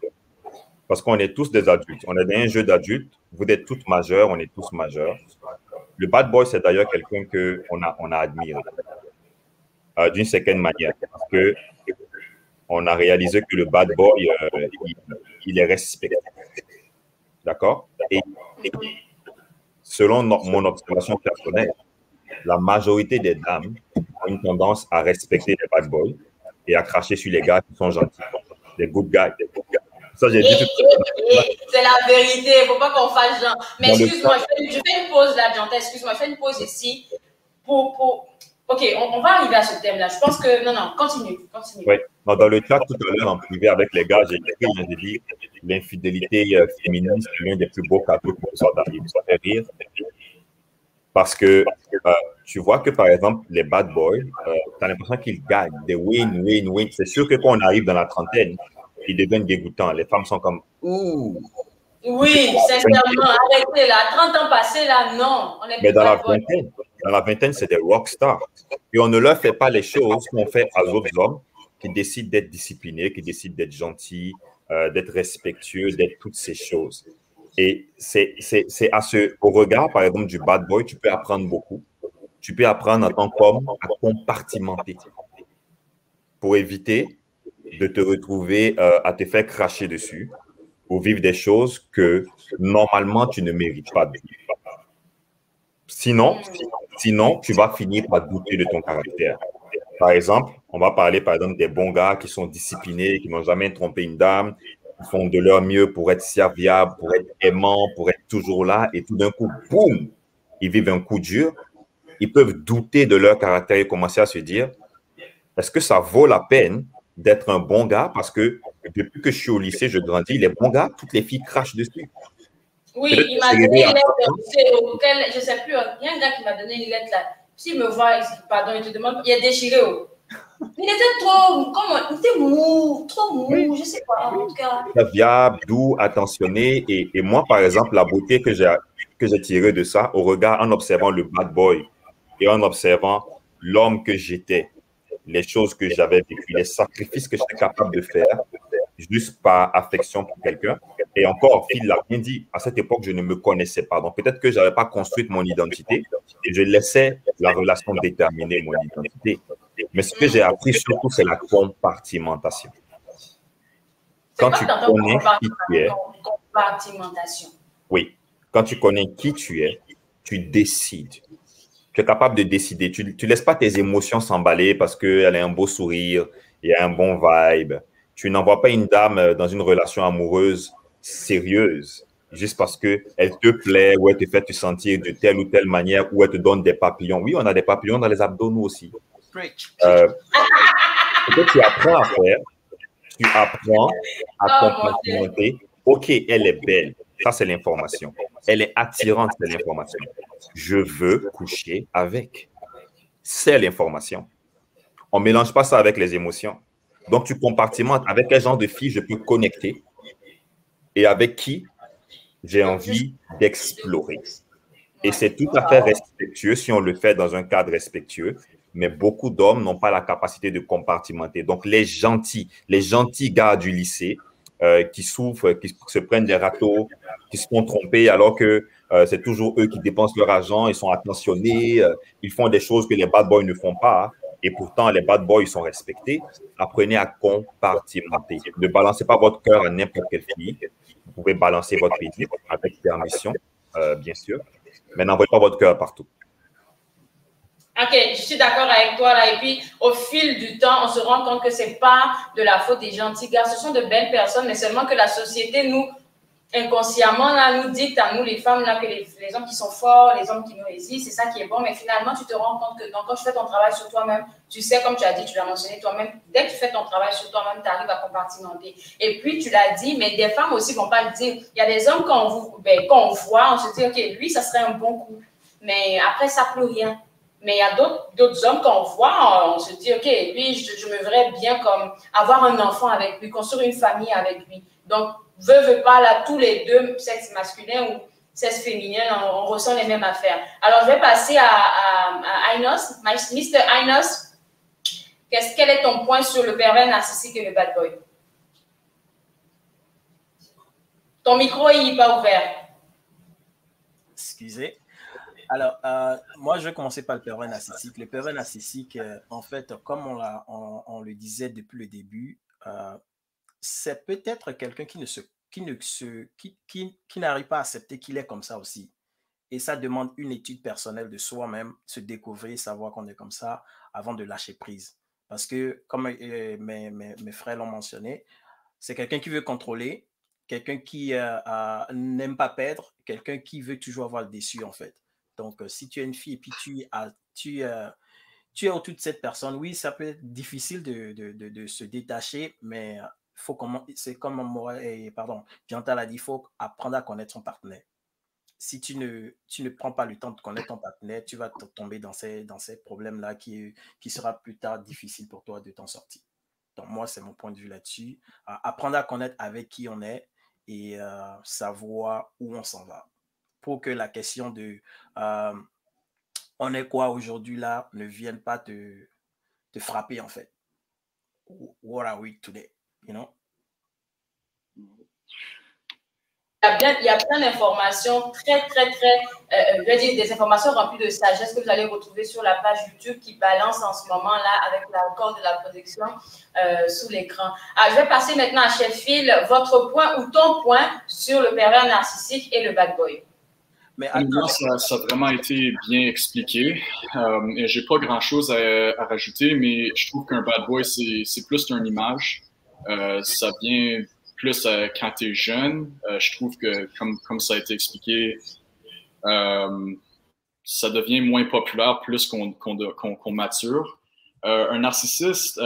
Parce qu'on est tous des adultes. On est dans un jeu d'adultes. Vous êtes toutes majeures, on est tous majeurs. Le bad boy, c'est d'ailleurs quelqu'un qu'on a admiré. D'une certaine manière. Parce qu'on a réalisé que le bad boy, il est respecté. D'accord? Et selon mon observation personnelle, la majorité des dames ont une tendance à respecter les bad boys et à cracher sur les gars qui sont gentils. Des good guys. Ça, j'ai dit c'est la vérité. Il ne faut pas qu'on fasse genre. Mais excuse-moi, je fais une pause là, Dianta. Excuse-moi, je fais une pause ici. Ok, on va arriver à ce thème-là. Je pense que... Non, continue. Oui. Dans le chat tout à l'heure, en privé avec les gars, j'ai écrit, j'ai dit l'infidélité féminine, c'est l'un des plus beaux cadeaux qui me soit arrivé. Ça fait rire. Parce que tu vois que, par exemple, les bad boys, tu as l'impression qu'ils gagnent, des win. C'est sûr que quand on arrive dans la trentaine, ils deviennent dégoûtants. Les femmes sont comme, ouh. Oui, sincèrement, arrêtez là. 30 ans passés là, non. On est Mais plus bad boy. dans la vingtaine, c'est des rockstars. Et on ne leur fait pas les choses qu'on fait aux autres hommes qui décident d'être disciplinés, qui décident d'être gentils, d'être respectueux, d'être toutes ces choses. Et c'est au regard, par exemple, du bad boy, tu peux apprendre beaucoup. Tu peux apprendre en tant qu'homme à compartimenter pour éviter de te retrouver à te faire cracher dessus ou vivre des choses que normalement tu ne mérites pas de vivre. Sinon, tu vas finir par douter de ton caractère. Par exemple, on va parler par exemple des bons gars qui sont disciplinés, qui n'ont jamais trompé une dame, qui font de leur mieux pour être serviables, pour être aimants, pour être toujours là, et tout d'un coup, boum, ils vivent un coup dur. Ils peuvent douter de leur caractère et commencer à se dire, est-ce que ça vaut la peine d'être un bon gars? Parce que depuis que je suis au lycée, je grandis, les bons gars, toutes les filles crachent dessus. Oui, il m'a donné une lettre auquel, je ne sais plus, il y a un gars qui m'a donné une lettre là. S'il me voit, pardon, il te demande, il est déchiré. Oh. Il était trop, comment, il était mou, trop mou, oui. Je ne sais pas, en tout cas. Viable, doux, attentionné. Et moi, par exemple, la beauté que j'ai tirée de ça, au regard, en observant le bad boy et en observant l'homme que j'étais, les choses que j'avais vécues, les sacrifices que j'étais capable de faire, juste par affection pour quelqu'un. Et encore, Phil l'a bien dit, à cette époque, je ne me connaissais pas. Donc, peut-être que je n'avais pas construit mon identité et je laissais la relation déterminer mon identité. Mais ce que j'ai appris surtout, c'est la compartimentation. Quand tu connais qui tu es, compartimentation. Oui, quand tu connais qui tu es, tu décides. Tu es capable de décider. Tu ne laisses pas tes émotions s'emballer parce qu'elle a un beau sourire, il y a un bon vibe. Tu n'envoies pas une dame dans une relation amoureuse sérieuse juste parce qu'elle te plaît ou elle te fait te sentir de telle ou telle manière ou elle te donne des papillons. Oui, on a des papillons dans les abdos, nous aussi. Ce que tu apprends à faire, tu apprends à compartimenter. OK, elle est belle. Ça, c'est l'information. Elle est attirante, c'est l'information. Je veux coucher avec. C'est l'information. On ne mélange pas ça avec les émotions. Donc, tu compartimentes avec quel genre de fille je peux connecter et avec qui j'ai envie d'explorer. Et c'est tout à fait respectueux si on le fait dans un cadre respectueux, mais beaucoup d'hommes n'ont pas la capacité de compartimenter. Donc, les gentils gars du lycée qui souffrent, qui se prennent des râteaux, qui se font tromper alors que c'est toujours eux qui dépensent leur argent, ils sont attentionnés, ils font des choses que les bad boys ne font pas. Et pourtant, les bad boys sont respectés. Apprenez à compartimenter. Ne balancez pas votre cœur à n'importe quelle fille. Vous pouvez balancer votre pénis avec permission, bien sûr, mais n'envoyez pas votre cœur partout. Ok, je suis d'accord avec toi là. Et puis, au fil du temps, on se rend compte que ce n'est pas de la faute des gentils gars. Ce sont de belles personnes, mais seulement que la société, nous, inconsciemment, là, nous dicte à nous, les femmes, là, que les hommes qui sont forts, les hommes qui nous résistent, c'est ça qui est bon. Mais finalement, tu te rends compte que donc, quand tu fais ton travail sur toi-même, tu sais, comme tu as dit, tu l'as mentionné toi-même, dès que tu fais ton travail sur toi-même, tu arrives à compartimenter. Et puis, tu l'as dit, mais des femmes aussi ne vont pas le dire. Il y a des hommes, quand on voit, on se dit, OK, lui, ça serait un bon coup. Mais après, ça ne plus rien. Mais il y a d'autres hommes qu'on voit, on se dit, OK, lui, je me verrais bien comme avoir un enfant avec lui, construire une famille avec lui. Donc, veut pas, là, tous les deux, sexe masculin ou sexe féminin, on ressent les mêmes affaires. Alors, je vais passer à Ainos. Mr. Ainos, quel est ton point sur le pervers narcissique et le bad boy? Ton micro, il n'est pas ouvert. Excusez. Alors, moi, je vais commencer par le pervers narcissique. Le pervers narcissique, en fait, comme on le disait depuis le début, c'est peut-être quelqu'un qui n'arrive pas à accepter qu'il est comme ça aussi. Et ça demande une étude personnelle de soi-même, se découvrir, savoir qu'on est comme ça, avant de lâcher prise. Parce que, comme mes frères l'ont mentionné, c'est quelqu'un qui veut contrôler, quelqu'un qui n'aime pas perdre, quelqu'un qui veut toujours avoir le déçu, en fait. Donc, si tu es une fille et puis tu es autour de cette personne, oui, ça peut être difficile de se détacher, mais c'est comme Chantal a dit, il faut apprendre à connaître son partenaire. Si tu ne prends pas le temps de connaître ton partenaire, tu vas tomber dans ces problèmes-là qui sera plus tard difficile pour toi de t'en sortir. Donc, moi, c'est mon point de vue là-dessus. Apprendre à connaître avec qui on est et savoir où on s'en va. Pour que la question de on est quoi aujourd'hui là ne vienne pas te frapper en fait. What are we today? You know? Il y a plein d'informations très, je vais dire des informations remplies de sagesse que vous allez retrouver sur la page YouTube qui balance en ce moment-là avec l'accord de la protection sous l'écran. Je vais passer maintenant à Sheffield, votre point ou ton point sur le pervers narcissique et le bad boy. Mais moi, ça a vraiment été bien expliqué. Et j'ai pas grand-chose à rajouter, mais je trouve qu'un bad boy, c'est plus une image. Ça vient plus quand tu es jeune. Je trouve que, comme ça a été expliqué, ça devient moins populaire plus qu'on mature. Un narcissiste,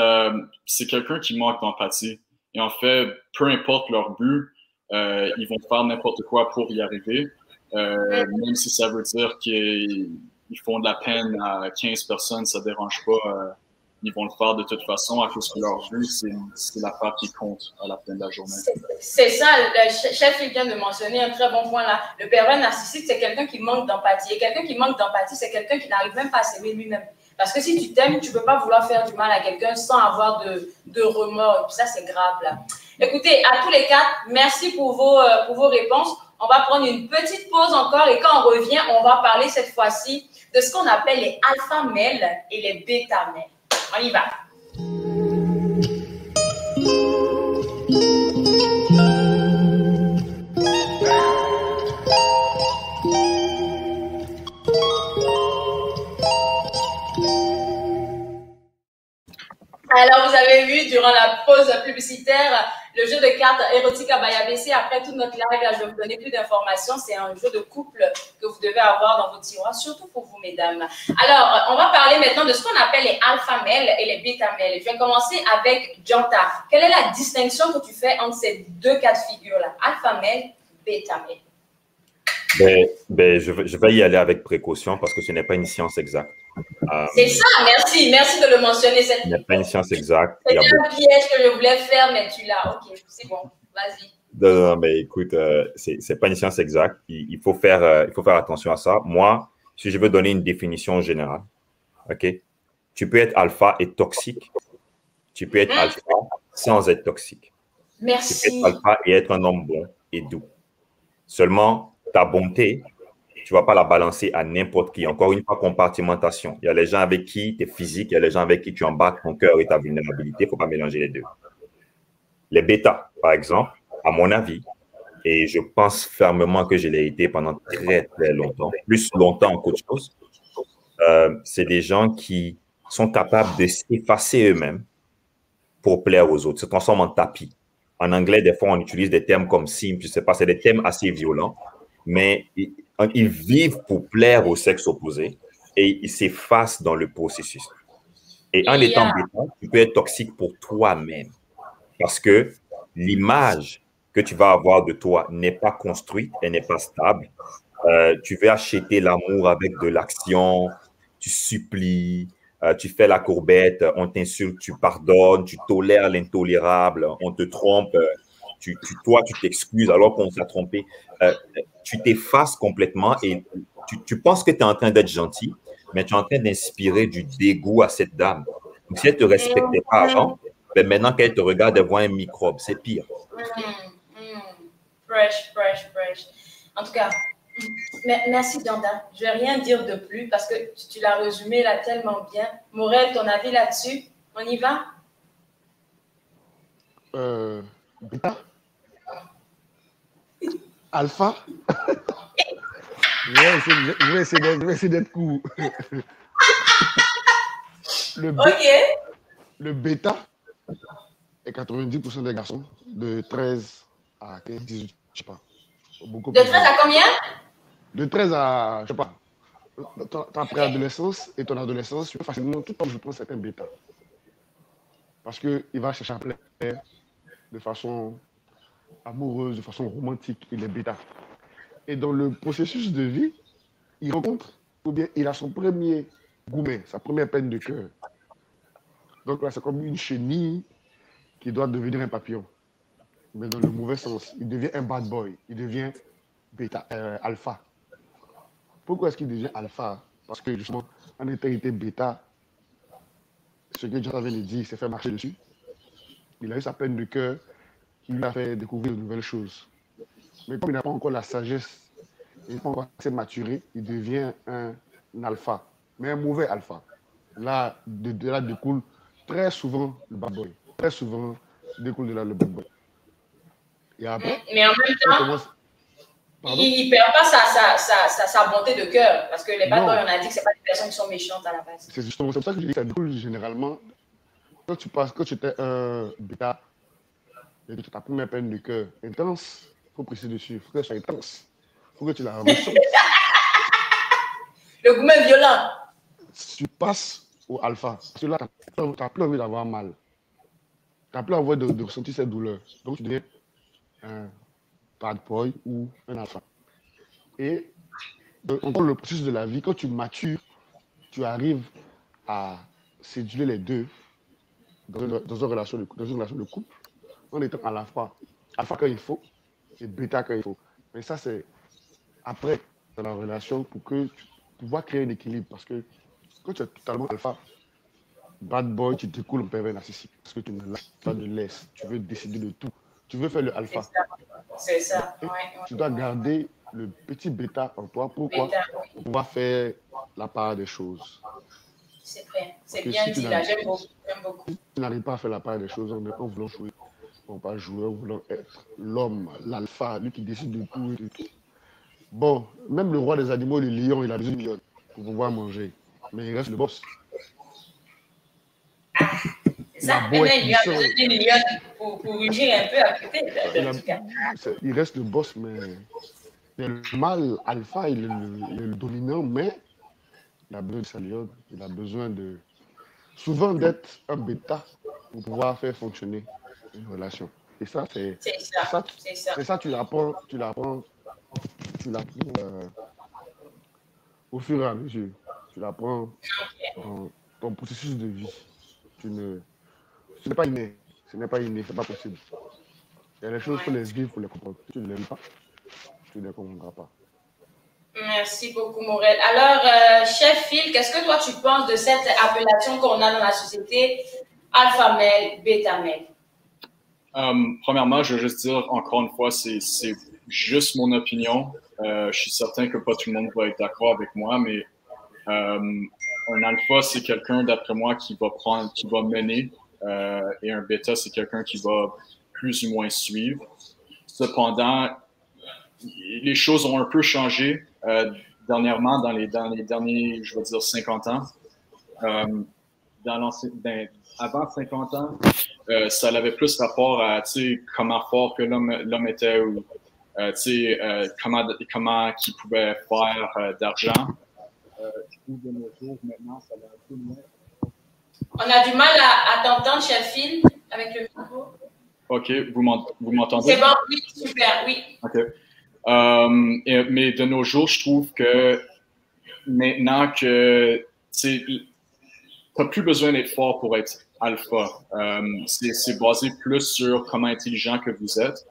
c'est quelqu'un qui manque d'empathie. Et en fait, peu importe leur but, ils vont faire n'importe quoi pour y arriver. Même si ça veut dire qu'ils font de la peine à 15 personnes, ça ne dérange pas. Ils vont le faire de toute façon à cause que leur but, c'est la part qui compte à la fin de la journée. C'est ça, le chef vient de mentionner un très bon point là. Le pervers narcissique, c'est quelqu'un qui manque d'empathie. Et quelqu'un qui manque d'empathie, c'est quelqu'un qui n'arrive même pas à s'aimer lui-même. Parce que si tu t'aimes, tu ne peux pas vouloir faire du mal à quelqu'un sans avoir de remords. Et puis ça, c'est grave là. Écoutez, à tous les quatre, merci pour vos réponses. On va prendre une petite pause encore et quand on revient, on va parler cette fois-ci de ce qu'on appelle les alpha males et les bêta males. On y va. Alors, vous avez vu durant la pause publicitaire le jeu de cartes Erotica by ABC. Après toute notre live, là, je vais vous donner plus d'informations. C'est un jeu de couple que vous devez avoir dans vos tiroirs, surtout pour vous, mesdames. Alors, on va parler maintenant de ce qu'on appelle les alpha males et les bêta males. Je vais commencer avec Janta. Quelle est la distinction que tu fais entre ces deux cas de figure-là? Alpha male, bêta male. Je vais y aller avec précaution parce que ce n'est pas une science exacte. C'est ça, merci de le mentionner. Ce n'est pas une science exacte. C'était un piège que je voulais faire, mais tu l'as. Ok, c'est bon, vas-y. Non, mais écoute, c'est pas une science exacte. Il faut faire attention à ça. Moi, si je veux donner une définition générale, ok, tu peux être alpha et toxique. Tu peux être alpha sans être toxique. Merci. Tu peux être alpha et être un homme bon et doux. Seulement, ta bonté, tu ne vas pas la balancer à n'importe qui. Encore une fois, compartimentation. Il y a les gens avec qui tu es physique, il y a les gens avec qui tu embarques ton cœur et ta vulnérabilité. Il ne faut pas mélanger les deux. Les bêtas, par exemple, à mon avis, et je pense fermement que je l'ai été pendant très, très longtemps, plus longtemps qu'autre chose, c'est des gens qui sont capables de s'effacer eux-mêmes pour plaire aux autres, se transforment en tapis. En anglais, des fois, on utilise des termes comme simp, je ne sais pas, c'est des termes assez violents, mais ils vivent pour plaire au sexe opposé et ils s'effacent dans le processus. Et en étant bêta, tu peux être toxique pour toi-même parce que l'image que tu vas avoir de toi n'est pas construite, elle n'est pas stable. Tu veux acheter l'amour avec de l'action, tu supplies, tu fais la courbette, on t'insulte, tu pardonnes, tu tolères l'intolérable, on te trompe, toi, tu t'excuses alors qu'on t'a trompé. Tu t'effaces complètement et tu penses que tu es en train d'être gentil, mais tu es en train d'inspirer du dégoût à cette dame. Donc, si elle ne te respectait pas avant, ben maintenant qu'elle te regarde, elle voit un microbe. C'est pire. Fresh. En tout cas, merci, Janda. Je ne vais rien dire de plus parce que tu l'as résumé là tellement bien. Morel, ton avis là-dessus? On y va? Bêta? Alpha? Je vais essayer d'être court. Le bêta est 90% des garçons de 13 à 18, je ne sais pas. De 13 à combien? De 13 à, je ne sais pas, ta préadolescence et ton adolescence, tu peux facilement, tout comme je pense, c'est un bêta. Parce qu'il va chercher à plaire de façon amoureuse, de façon romantique, il est bêta. Et dans le processus de vie, il rencontre, ou bien il a son premier gourmet, sa première peine de cœur. Donc là, c'est comme une chenille qui doit devenir un papillon. Mais dans le mauvais sens, il devient un bad boy, il devient bêta, alpha. Pourquoi est-ce qu'il devient alpha? Parce que justement, en étant été bêta, ce que John avait dit, il s'est fait marcher dessus. Il a eu sa peine de cœur qui lui a fait découvrir de nouvelles choses. Mais comme il n'a pas encore la sagesse, il n'est pas encore assez maturé, il devient un alpha, mais un mauvais alpha. Là, de là découle très souvent le bad boy. Très souvent découle de là le bad boy. Et après, mais en même temps, il ne perd pas sa bonté de cœur. Parce que les bad boys, on a dit que ce n'est pas des personnes qui sont méchantes à la base. C'est justement ça que je dis que ça découle généralement. Quand tu étais un bêta, et que tu as ta première peine de cœur intense, il faut préciser dessus. Il faut que ça soit intense. Il faut que tu la ressentes. Le gourmet violent. Tu passes au alpha. Parce que là, tu n'as plus envie d'avoir mal. Tu n'as plus envie de ressentir cette douleur. Donc, tu deviens un bad boy ou un alpha. Et encore le processus de la vie, quand tu matures, tu arrives à séduire les deux dans une relation de couple, en étant à la fois alpha quand il faut et bêta quand il faut. Mais ça, c'est après dans la relation pour pouvoir créer un équilibre. Parce que quand tu es totalement alpha, bad boy, tu découles en pervers narcissique. Parce que tu ne lâches pas de laisse. Tu veux décider de tout. Tu veux faire le alpha. C'est ça. Ouais. Tu dois garder le petit bêta en toi. Pourquoi? Pour pouvoir faire la part des choses. C'est vrai. C'est bien dit là. J'aime beaucoup. Si tu n'arrives pas à faire la part des choses en voulant jouer, en pas jouer, en voulant être l'homme, l'alpha, lui qui décide de tout et de tout. Bon, même le roi des animaux, le lion, il a besoin de lion pour pouvoir manger. Mais il reste le boss. C'est ça. Il a besoin d'une lionne pour rugir un peu à côté. Il reste le boss, mais le mâle alpha, il est le dominant, mais il a besoin de sa lionne. Il a besoin souvent d'être un bêta pour pouvoir faire fonctionner une relation. Et ça, c'est ça, tu l'apprends au fur et à mesure. Tu l'apprends dans ton processus de vie. Ce n'est pas inné. Ce n'est pas inné, c'est pas possible. Il y a des choses pour les vivre, pour les comprendre. Si tu ne les vis pas, tu ne les comprendras pas. Merci beaucoup, Morel. Alors, chef Phil, qu'est-ce que toi tu penses de cette appellation qu'on a dans la société, alpha male, bêta male? Premièrement, je veux juste dire, encore une fois, c'est juste mon opinion. Je suis certain que pas tout le monde va être d'accord avec moi, mais un alpha, c'est quelqu'un, d'après moi, qui va mener, et un bêta, c'est quelqu'un qui va plus ou moins suivre. Cependant, les choses ont un peu changé dernièrement, dans les derniers, je veux dire, 50 ans. Avant 50 ans, ça avait plus rapport à comment fort que l'homme était ou comment qu'il pouvait faire d'argent. Je trouve de nos jours, maintenant, ça va un peu moins. On a du mal à t'entendre, chef Phil, avec le micro. OK, vous m'entendez? C'est bon, oui, super, oui. OK. Mais de nos jours, je trouve que maintenant que tu n'as plus besoin d'être fort pour être alpha. C'est basé plus sur comment intelligent que vous êtes.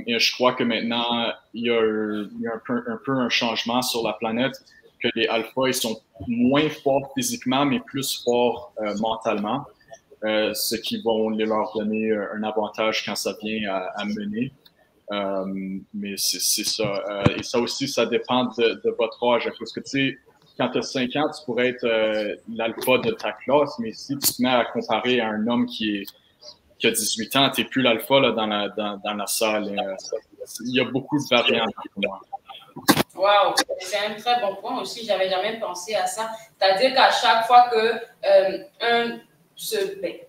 Et je crois que maintenant, il y a un peu un changement sur la planète, que les alphas, ils sont moins forts physiquement, mais plus forts mentalement, ce qui va leur donner un avantage quand ça vient à mener. Mais c'est ça. Et ça aussi, ça dépend de votre âge. Parce que, tu sais, quand tu as 5 ans, tu pourrais être l'alpha de ta classe, mais si tu te mets à comparer à un homme qui a 18 ans, tu n'es plus l'alpha dans la salle. Il y a beaucoup de variantes pour moi. Wow, c'est un très bon point aussi. J'avais jamais pensé à ça. C'est-à-dire qu'à chaque fois que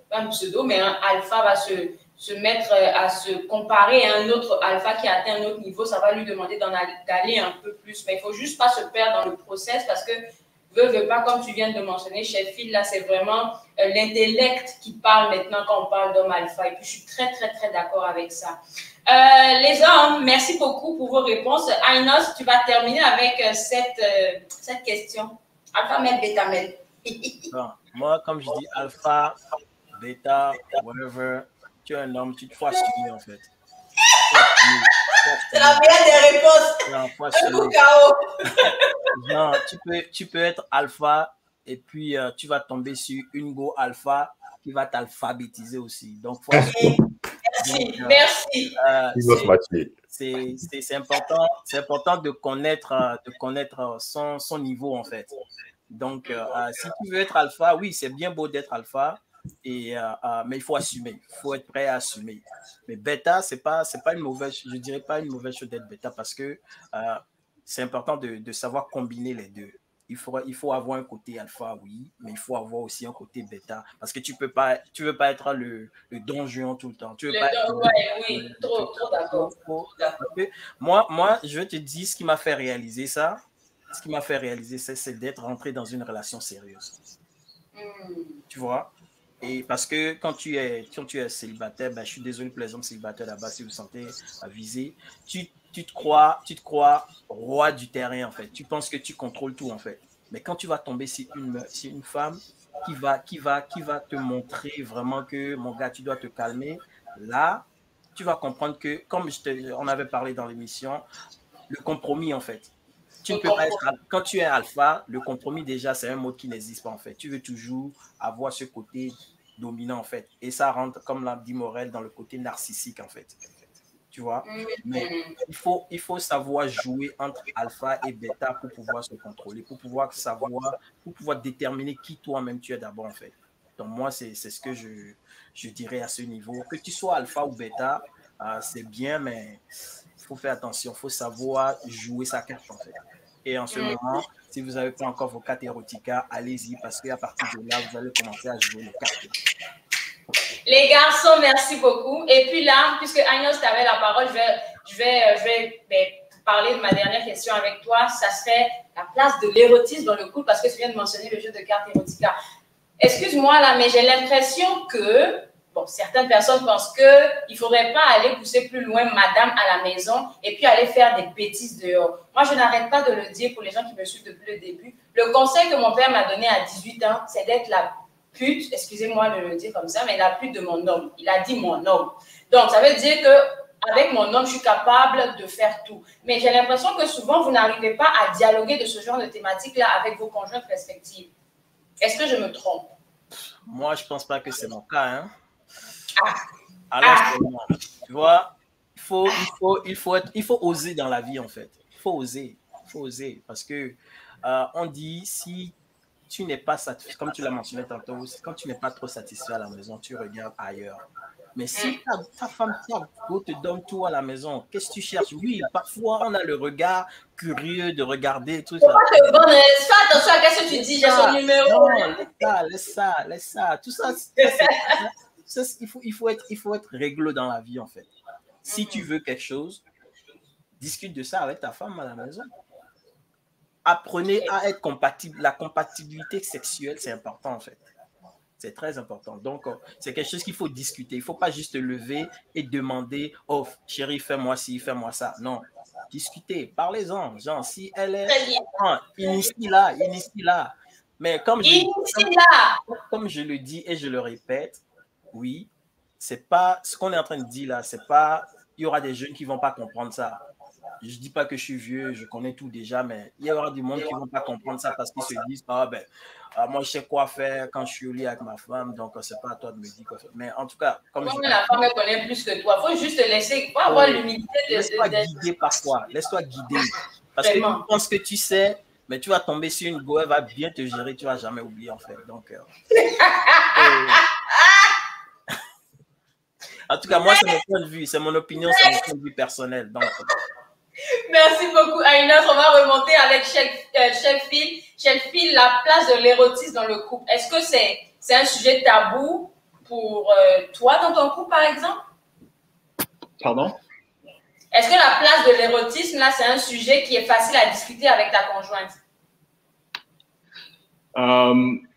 pas un pseudo, mais un alpha va se se mettre à se comparer à un autre alpha qui a atteint un autre niveau, ça va lui demander d'aller un peu plus. Mais il ne faut juste pas se perdre dans le process parce que, veux pas, comme tu viens de mentionner, chef Phil, là, c'est vraiment l'intellect qui parle maintenant quand on parle d'homme alpha. Et puis, je suis très, très, très d'accord avec ça. Les hommes, merci beaucoup pour vos réponses. Ainos, tu vas terminer avec cette question. Alpha male, bêta male. Bon, moi, comme je dis, alpha, bêta, whatever, tu es un homme, tu te fais assumer en fait. C'est la meilleure des réponses. Un coup KO. Genre, tu peux être alpha et puis tu vas tomber sur une go alpha qui va t'alphabétiser aussi. Donc, faut assumer. Merci. C'est important de connaître son niveau en fait. Donc, si tu veux être alpha, oui, c'est bien beau d'être alpha, mais il faut assumer, il faut être prêt à assumer. Mais bêta, c'est pas une mauvaise, je dirais pas une mauvaise chose d'être bêta parce que c'est important de savoir combiner les deux. Il faut avoir un côté alpha, oui, mais il faut avoir aussi un côté bêta parce que tu veux pas être le don juan tout le temps. Tu veux pas être, oui, trop d'accord. Moi, je vais te dire ce qui m'a fait réaliser ça. Ce qui m'a fait réaliser ça, c'est d'être rentré dans une relation sérieuse. Tu vois? Et parce que quand tu es célibataire, ben, je suis désolé pour les hommes célibataires là-bas, si vous sentez avisé, tu te crois roi du terrain en fait. Tu penses que tu contrôles tout en fait. Mais quand tu vas tomber sur une femme qui va te montrer vraiment que mon gars, tu dois te calmer, là, tu vas comprendre que, comme on avait parlé dans l'émission, le compromis en fait. Tu ne peux pas être, quand tu es alpha, le compromis déjà, c'est un mot qui n'existe pas en fait. Tu veux toujours avoir ce côté dominant en fait. Et ça rentre, comme l'a dit Morel, dans le côté narcissique en fait. Tu vois? Mais il faut savoir jouer entre alpha et bêta pour pouvoir se contrôler, pour pouvoir déterminer qui toi-même tu es d'abord en fait. Donc moi, c'est ce que je dirais à ce niveau. Que tu sois alpha ou bêta, c'est bien, mais il faut faire attention, il faut savoir jouer sa carte en fait. Et en ce moment, si vous n'avez pas encore vos cartes Erotica, allez-y parce qu'à partir de là, vous allez commencer à jouer les cartes. Les garçons, merci beaucoup. Et puis là, puisque Agnès, tu avais la parole, je vais parler de ma dernière question avec toi. Ça serait la place de l'érotisme dans le couple parce que tu viens de mentionner le jeu de cartes Erotica. Excuse-moi là, mais j'ai l'impression que certaines personnes pensent qu'il ne faudrait pas aller pousser plus loin madame à la maison et puis aller faire des bêtises dehors. Moi, je n'arrête pas de le dire pour les gens qui me suivent depuis le début. Le conseil que mon père m'a donné à 18 ans, c'est d'être la pute, excusez-moi de le dire comme ça, mais la pute de mon homme. Il a dit mon homme. Donc, ça veut dire qu'avec mon homme, je suis capable de faire tout. Mais j'ai l'impression que souvent, vous n'arrivez pas à dialoguer de ce genre de thématique-là avec vos conjointes respectives. Est-ce que je me trompe? Moi, je ne pense pas que c'est mon cas, hein. Alors, tu vois, il faut oser dans la vie en fait. Il faut oser parce que on dit si tu n'es pas satisfait, comme tu l'as mentionné tantôt, quand tu n'es pas trop satisfait à la maison, tu regardes ailleurs. Mais si ta femme te donne tout à la maison, qu'est-ce que tu cherches? Oui, parfois on a le regard curieux de regarder tout ça. Fais attention à ce que tu dis, j'ai son numéro. Non, laisse ça. Tout ça, il faut être réglo dans la vie en fait. Si tu veux quelque chose, discute de ça avec ta femme à la maison. Apprenez à être compatible. La compatibilité sexuelle, c'est important en fait. C'est très important. Donc, c'est quelque chose qu'il faut discuter. Il ne faut pas juste te lever et demander « Oh, chérie, fais-moi ci, fais-moi ça. » Non. Discutez, parlez-en. Genre, si elle est... initie là. Mais comme je le dis et je le répète, oui, c'est pas... Ce qu'on est en train de dire là, c'est pas... Il y aura des jeunes qui ne vont pas comprendre ça. Je ne dis pas que je suis vieux, je connais tout déjà, mais il y aura du monde qui ne vont pas comprendre ça parce qu'ils se disent « Ah ben... moi, je sais quoi faire quand je suis au lit avec ma femme, donc c'est pas à toi de me dire quoi faire. » Mais en tout cas, comme la femme connaît plus que toi, il faut juste te laisser avoir l'humilité de... Laisse-toi guider parfois, laisse-toi guider. Parce que tu penses que tu sais, mais tu vas tomber sur une go, elle va bien te gérer, tu vas jamais oublier en fait. Donc, en tout cas, moi, c'est mon point de vue, c'est mon opinion, c'est mon point de vue personnel. Donc... Merci beaucoup, Aïnaz. On va remonter avec Chef Phil. Chef Phil, la place de l'érotisme dans le couple. Est-ce que c'est un sujet tabou pour toi dans ton couple, par exemple? Pardon? Est-ce que la place de l'érotisme, là, c'est un sujet qui est facile à discuter avec ta conjointe?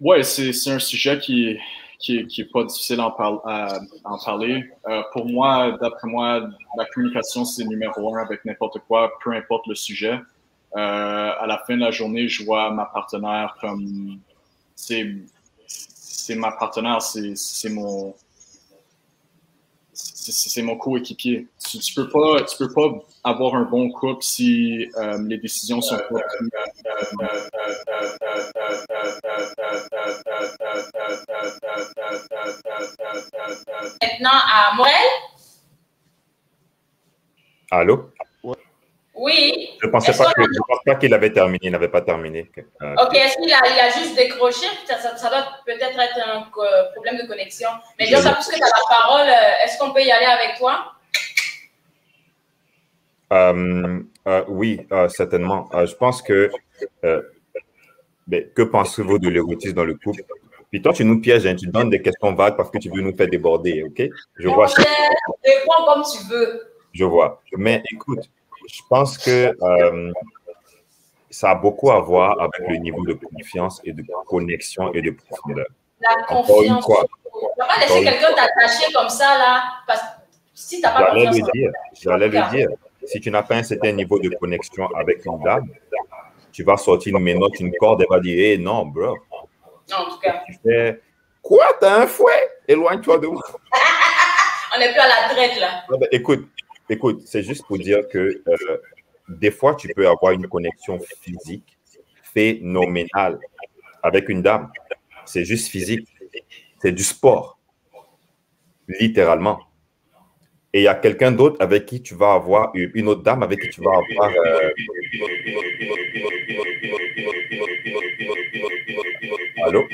Ouais, c'est un sujet qui est pas difficile à en parler. Pour moi, d'après moi, la communication, c'est numéro 1 avec n'importe quoi, peu importe le sujet. À la fin de la journée, je vois ma partenaire comme c'est ma partenaire, c'est mon coéquipier. Tu peux pas avoir un bon couple si les décisions sont pas prises. Maintenant, à Morel? Allô? Oui. Je ne pense pas qu'il avait terminé. Il n'avait pas terminé. Ok, est-ce qu'il a juste décroché? Ça doit peut-être être un problème de connexion. Mais Jonta, puisque tu as la parole, est-ce qu'on peut y aller avec toi? Oui, certainement. Je pense que que pensez-vous de l'érotisme dans le couple? Puis toi, tu nous pièges, hein, tu donnes des questions vagues parce que tu veux nous faire déborder, OK? Je vois ça. Réponds comme tu veux. Je vois. Mais écoute, je pense que ça a beaucoup à voir avec le niveau de confiance et de connexion et de profondeur. La confiance. Tu ne vas pas laisser quelqu'un t'attacher comme ça, là, parce que si tu n'as pas confiance. J'allais le dire. Si tu n'as pas un certain niveau de connexion avec une dame, tu vas sortir une menotte, une corde, elle va dire hey, non, bro. Non, en tout cas. Tu fais quoi? T'as un fouet? Éloigne-toi de moi. On n'est plus à la traite, là. Non, ben, écoute, c'est juste pour dire que des fois, tu peux avoir une connexion physique phénoménale avec une dame. C'est juste physique. C'est du sport. Littéralement. Et il y a quelqu'un d'autre avec qui tu vas avoir, une autre dame avec qui tu vas avoir... Allô?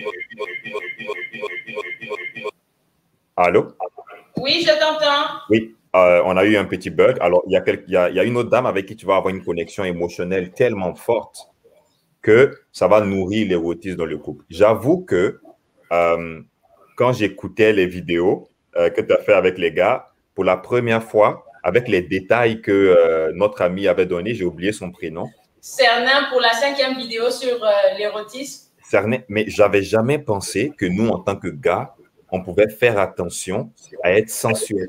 Allô? Oui, je t'entends. Oui, on a eu un petit bug. Alors, il y a une autre dame avec qui tu vas avoir une connexion émotionnelle tellement forte que ça va nourrir l'érotisme dans le couple. J'avoue que quand j'écoutais les vidéos que tu as fait avec les gars, pour la première fois, avec les détails que notre ami avait donnés, j'ai oublié son prénom. Cernin pour la 5e vidéo sur l'érotisme. Cernin, mais j'avais jamais pensé que nous, en tant que gars, on pouvait faire attention à être sensuel,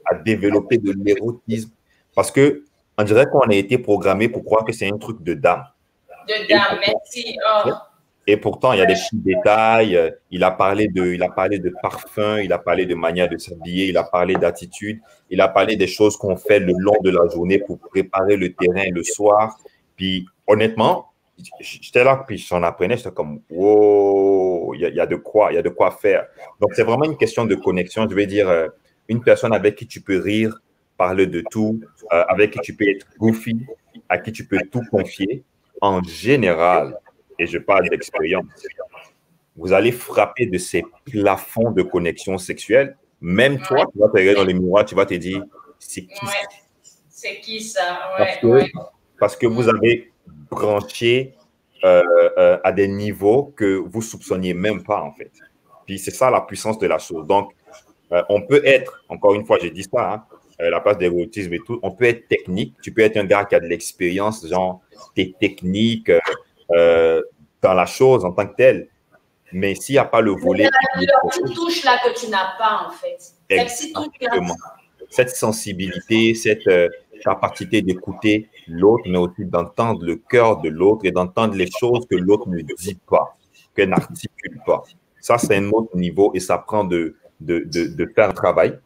à développer de l'érotisme. Parce que on dirait qu'on a été programmé pour croire que c'est un truc de dame. De dame, merci. Oh. Et pourtant, il y a des petits détails. Il a parlé de parfum, il a parlé de manière de s'habiller, il a parlé d'attitude, il a parlé des choses qu'on fait le long de la journée pour préparer le terrain le soir. Puis, honnêtement, j'étais là, puis j'en apprenais, j'étais comme, wow, il y a de quoi faire. Donc, c'est vraiment une question de connexion. Je vais dire, une personne avec qui tu peux rire, parler de tout, avec qui tu peux être goofy, à qui tu peux tout confier, en général, et je parle d'expérience, vous allez frapper de ces plafonds de connexion sexuelle. Même toi, tu vas te regarder dans le miroir, tu vas te dire, c'est qui ça? C'est qui ça? Ouais, parce que vous avez branché à des niveaux que vous ne soupçonniez même pas, en fait. Puis c'est ça la puissance de la chose. Donc, on peut être, encore une fois, j'ai dit ça, hein, la place d'érotisme et tout, on peut être technique. Tu peux être un gars qui a de l'expérience, genre, t'es technique dans la chose en tant que telle. Mais s'il n'y a pas le volet... Il y a une touche là que tu n'as pas, en fait. Exactement. Cette sensibilité, cette capacité d'écouter l'autre, mais aussi d'entendre le cœur de l'autre et d'entendre les choses que l'autre ne dit pas, qu'elle n'articule pas. Ça, c'est un autre niveau et ça prend de faire un travail,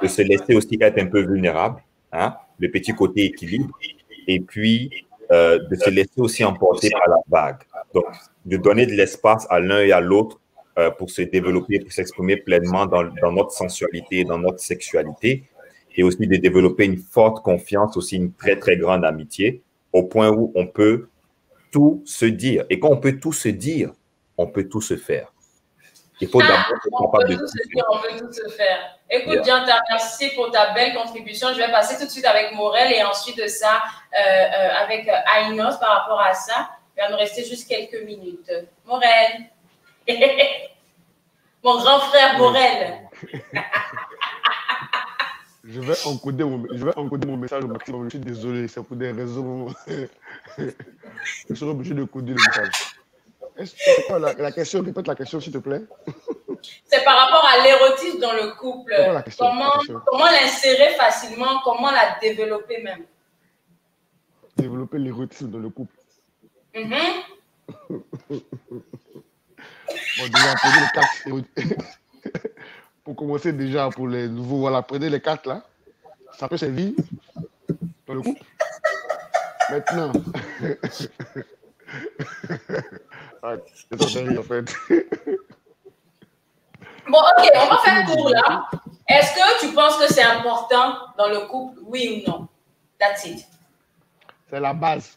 de se laisser aussi être un peu vulnérable, hein, le petit côté équilibre, et puis de se laisser aussi emporter par la vague. Donc, de donner de l'espace à l'un et à l'autre pour se développer, pour s'exprimer pleinement dans notre sensualité, dans notre sexualité, et aussi de développer une forte confiance, aussi une très, très grande amitié, au point où on peut tout se dire. Et quand on peut tout se dire, on peut tout se faire. Il faut d'abord être capable de tout se dire. On peut tout se faire. Écoute, Jonta, merci pour ta belle contribution. Je vais passer tout de suite avec Morel et ensuite de ça avec Ainos par rapport à ça. Il va nous rester juste quelques minutes. Morel. Mon grand frère Morel. Je vais encoder mon message au maximum. Je suis désolé, c'est pour des raisons. Je serai obligé de coder le message. C'est quoi la question? Répète la question, s'il te plaît. C'est par rapport à l'érotisme dans le couple. La question, comment l'insérer facilement, comment la développer même. Développer l'érotisme dans le couple. Bon, déjà, prenez les 4. Pour commencer déjà, pour les nouveaux, voilà, prenez les 4 là. Ça peut servir dans le couple. Maintenant. En fait. Bon, ok, on va faire court là. Est-ce que tu penses que c'est important dans le couple, oui ou non? That's it. C'est la base.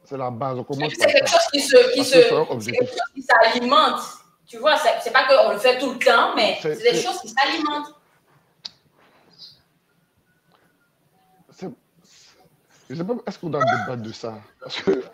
C'est la base. On commence c'est quelque chose qui s'alimente. Tu vois, c'est pas qu'on le fait tout le temps, mais c'est des choses qui s'alimentent. Je ne sais pas, est-ce qu'on doit débattre de ça? Parce que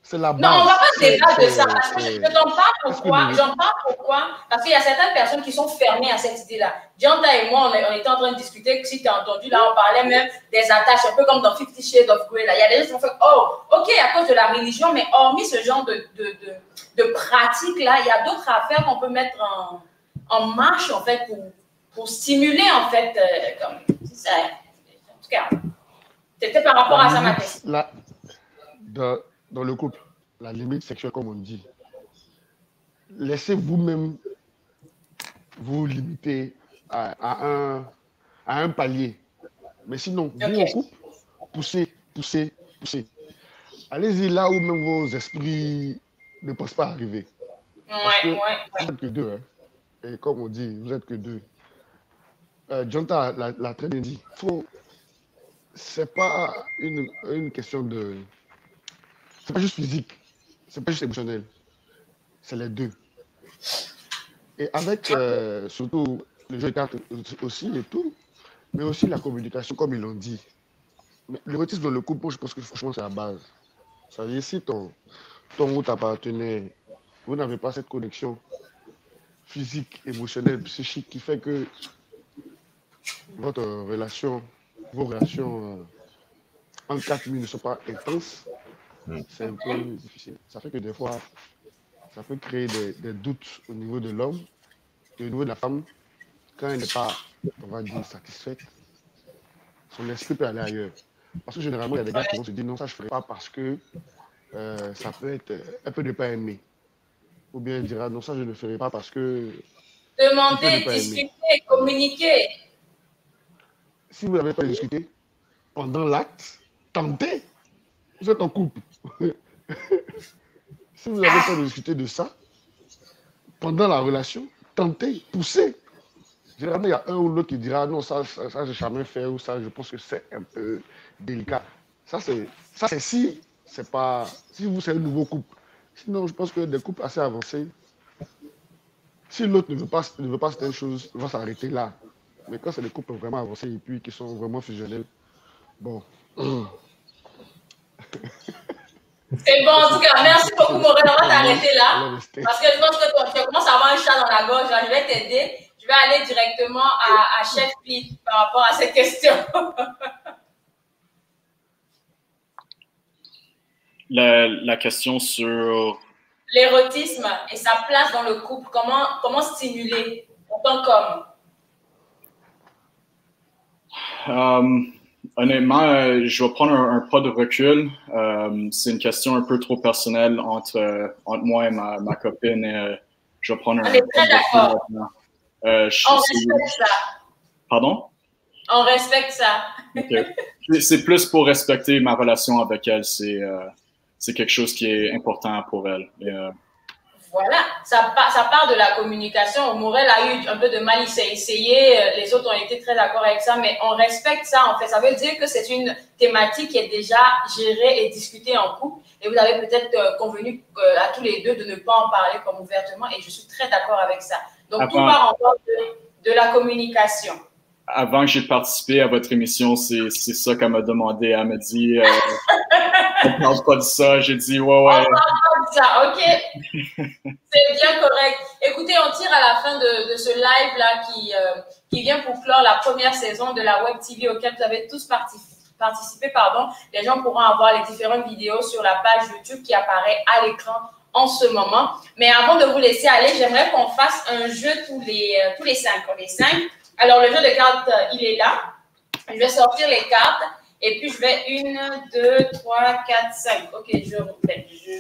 c'est la base. Non, on ne va pas débattre de ça. Parce que je t'en parle pourquoi. J'en parle pourquoi. Parce qu'il y a certaines personnes qui sont fermées à cette idée-là. Gianta et moi, on était en train de discuter, si tu as entendu, là, on parlait même des attaches, un peu comme dans 50 Shades of Grey. Là. Il y a des gens qui ont fait, oh, ok, à cause de la religion, mais hormis ce genre de pratique-là, il y a d'autres affaires qu'on peut mettre en marche, en fait, pour stimuler, en fait, comme ça. En tout cas, c'était par rapport à ça ma question. Dans le couple, la limite sexuelle, comme on dit, laissez vous-même vous limiter à un palier. Mais sinon, vous en couple, poussez. Allez-y là où même vos esprits ne pensent pas arriver. Vous n'êtes que deux. Hein. Et comme on dit, vous n'êtes que deux. Gianta l'a très bien dit. C'est pas une question de... C'est pas juste physique, c'est pas juste émotionnel, c'est les deux. Et avec surtout le jeu de cartes aussi et tout, mais aussi la communication, comme ils l'ont dit. L'érotisme dans le couple, je pense que franchement, c'est la base. Ça veut dire si ton ou ta partenaire, vous n'avez pas cette connexion physique, émotionnelle, psychique qui fait que vos relations en 4 minutes ne sont pas intenses, c'est un peu difficile. Ça fait que des fois, ça peut créer des doutes au niveau de l'homme et au niveau de la femme. Quand elle n'est pas, on va dire, satisfaite, son esprit peut aller ailleurs. Parce que généralement, il y a des gars qui vont se dire non, ça je ne ferai pas parce que ça peut être, elle peut ne pas aimer. Ou bien elle dira non, ça je ne ferai pas parce que... Demander, discuter, communiquer. Si vous n'avez pas discuté, pendant l'acte, tentez. Vous êtes en couple. Si vous n'avez pas discuté de ça, pendant la relation, tentez, poussez. Généralement, il y a un ou l'autre qui dira non, ça j'ai jamais fait, ou ça, je pense que c'est un peu délicat. Ça, c'est si c'est pas. Si vous, c'est un nouveau couple. Sinon, je pense que des couples assez avancés, si l'autre ne veut pas certaines choses, il va s'arrêter là. Mais quand c'est des couples vraiment avancés et puis qui sont vraiment fusionnels, bon. C'est bon, en tout cas, merci beaucoup, Morel. On va t'arrêter là. Parce que je pense que tu commences à avoir un chat dans la gorge. Je vais t'aider. Je vais aller directement à Chef Pete par rapport à cette question. La question sur... L'érotisme et sa place dans le couple. Comment stimuler en tant qu'homme? Honnêtement, je vais prendre un pas de recul. C'est une question un peu trop personnelle entre moi et ma copine. Et, je vais prendre On est très d'accord. On respecte ça. Pardon? On respecte ça. Okay. C'est plus pour respecter ma relation avec elle. C'est quelque chose qui est important pour elle. Et, voilà, ça part de la communication. Morel a eu un peu de mal, il s'est essayé, les autres ont été très d'accord avec ça, mais on respecte ça en fait. Ça veut dire que c'est une thématique qui est déjà gérée et discutée en couple et vous avez peut-être convenu à tous les deux de ne pas en parler comme ouvertement et je suis très d'accord avec ça. Donc tout part encore de la communication. Avant que j'ai participé à votre émission, c'est ça qu'elle m'a demandé. Elle m'a dit, on ne parle pas de ça. J'ai dit, ouais. On parle pas de ça, ok. C'est bien correct. Écoutez, on tire à la fin de ce live-là qui vient pour clore la première saison de la Web TV auquel vous avez tous participé. Les gens pourront avoir les différentes vidéos sur la page YouTube qui apparaît à l'écran en ce moment. Mais avant de vous laisser aller, j'aimerais qu'on fasse un jeu tous les 5. On est 5. Alors, le jeu de cartes, il est là. Je vais sortir les cartes. Et puis, je vais 1, 2, 3, 4, 5. OK, je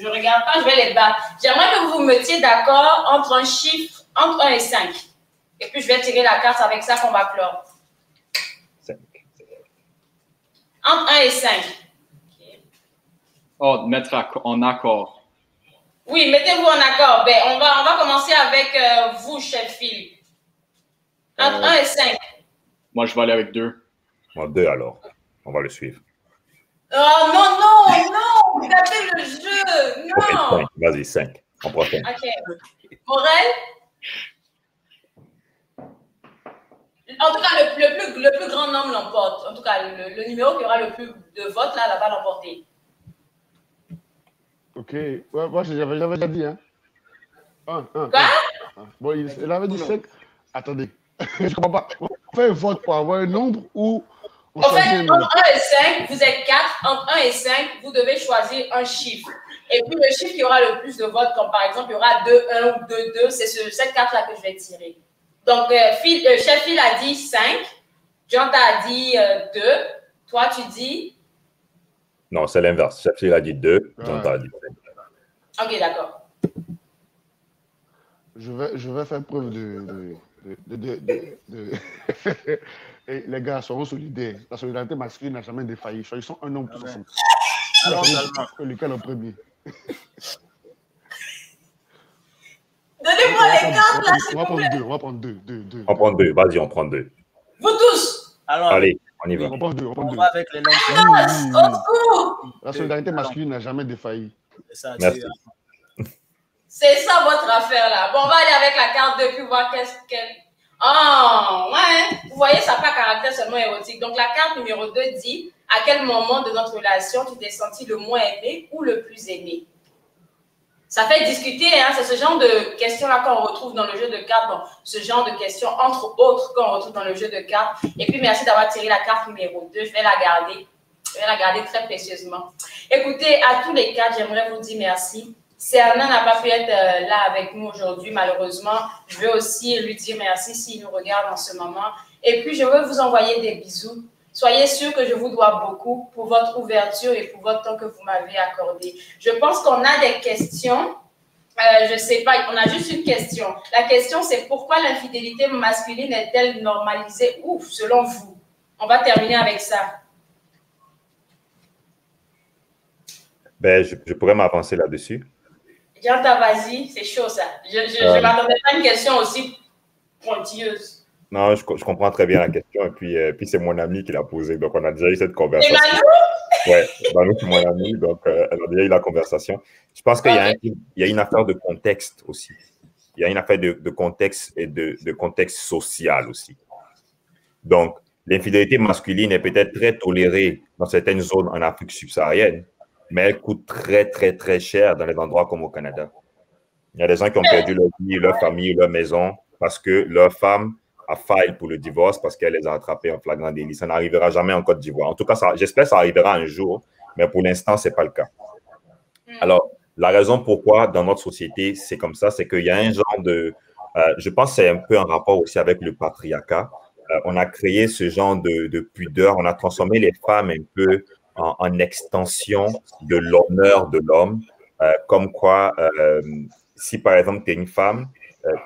regarde pas, je vais les battre. J'aimerais que vous vous mettiez d'accord entre un chiffre, entre 1 et 5. Et puis, je vais tirer la carte avec ça qu'on va clore. 5. Entre 1 et 5. Okay. Oh, mettre en accord. Oui, mettez-vous en accord. Ben, on va commencer avec vous, chef Phil. Entre 1 et 5. Moi, je vais aller avec 2. Moi, 2 alors. On va le suivre. Oh non, vous gâtez le jeu. Non. Okay, vas-y, 5. On prochain. OK. Morel? En tout cas, le plus grand nombre l'emporte. En tout cas, le numéro qui aura le plus de votes, là, la va l'emporter. Ok. Ouais, moi, j'avais déjà dit, hein. Quoi? Bon, il avait dit 5. Attendez. Je comprends pas. On fait un vote pour avoir un nombre ou... En fait, entre 1 et 5, vous êtes 4. Entre 1 et 5, vous devez choisir un chiffre. Et puis, le chiffre qui aura le plus de votes, comme par exemple, il y aura 2, 1 ou 2, 2, c'est cette carte-là que je vais tirer. Donc, chef Phil a dit 5. Jonta a dit 2. Toi, tu dis? Non, c'est l'inverse. Chef Phil a dit 2. Jonta a dit 5. OK, d'accord. Je vais faire preuve de Et les gars, soyons solidaires. La solidarité masculine n'a jamais défailli. Choisissons un homme tous ensemble. Alors, lequel en premier? Donnez-moi les cartes là, On va prendre 2. On va prendre 2. On prend 2. Vas-y, on prend 2. Vous tous. alors, Allez, on y va. On prend 2. on va avec les nombres. Au secours. La solidarité masculine n'a jamais défailli. Ça, Merci. C'est ça votre affaire là. Bon, on va aller avec la carte 2 puis voir qu'est-ce qu'elle... Oh, ouais. Vous voyez, ça n'a pas caractère seulement érotique. Donc, la carte numéro 2 dit à quel moment de notre relation tu t'es senti le moins aimé ou le plus aimé. Ça fait discuter, hein. C'est ce genre de questions-là qu'on retrouve dans le jeu de cartes. Bon, ce genre de questions, entre autres, qu'on retrouve dans le jeu de cartes. Et puis, merci d'avoir tiré la carte numéro 2. Je vais la garder. Je vais la garder très précieusement. Écoutez, à tous les cas, j'aimerais vous dire merci. Serna n'a pas pu être là avec nous aujourd'hui, malheureusement. Je veux aussi lui dire merci s'il nous regarde en ce moment. Et puis, je veux vous envoyer des bisous. Soyez sûrs que je vous dois beaucoup pour votre ouverture et pour votre temps que vous m'avez accordé. Je pense qu'on a des questions. Je ne sais pas, on a juste une question. La question, c'est pourquoi l'infidélité masculine est-elle normalisée? Ouf, selon vous. On va terminer avec ça. Ben, je pourrais m'avancer là-dessus. Jonta, vas-y, c'est chaud ça. Je ne m'attendais pas à une question aussi pointilleuse. Non, je comprends très bien la question. Et puis c'est mon ami qui l'a posée. Donc, on a déjà eu cette conversation. Et Manu? Oui, Manu, c'est mon ami. Donc, elle a déjà eu la conversation. Je pense qu'il y a une affaire de contexte aussi. Il y a une affaire de contexte et de contexte social aussi. Donc, l'infidélité masculine est peut-être très tolérée dans certaines zones en Afrique subsaharienne, mais elle coûte très, très, très cher dans les endroits comme au Canada. Il y a des gens qui ont perdu leur vie, leur famille, leur maison parce que leur femme a failli pour le divorce parce qu'elle les a attrapés en flagrant délit. Ça n'arrivera jamais en Côte d'Ivoire. En tout cas, j'espère que ça arrivera un jour, mais pour l'instant, ce n'est pas le cas. Alors, la raison pourquoi dans notre société, c'est comme ça, c'est qu'il y a un genre de... je pense que c'est un peu en rapport aussi avec le patriarcat. On a créé ce genre de pudeur. On a transformé les femmes un peu en extension de l'honneur de l'homme, comme quoi, si par exemple, tu es une femme,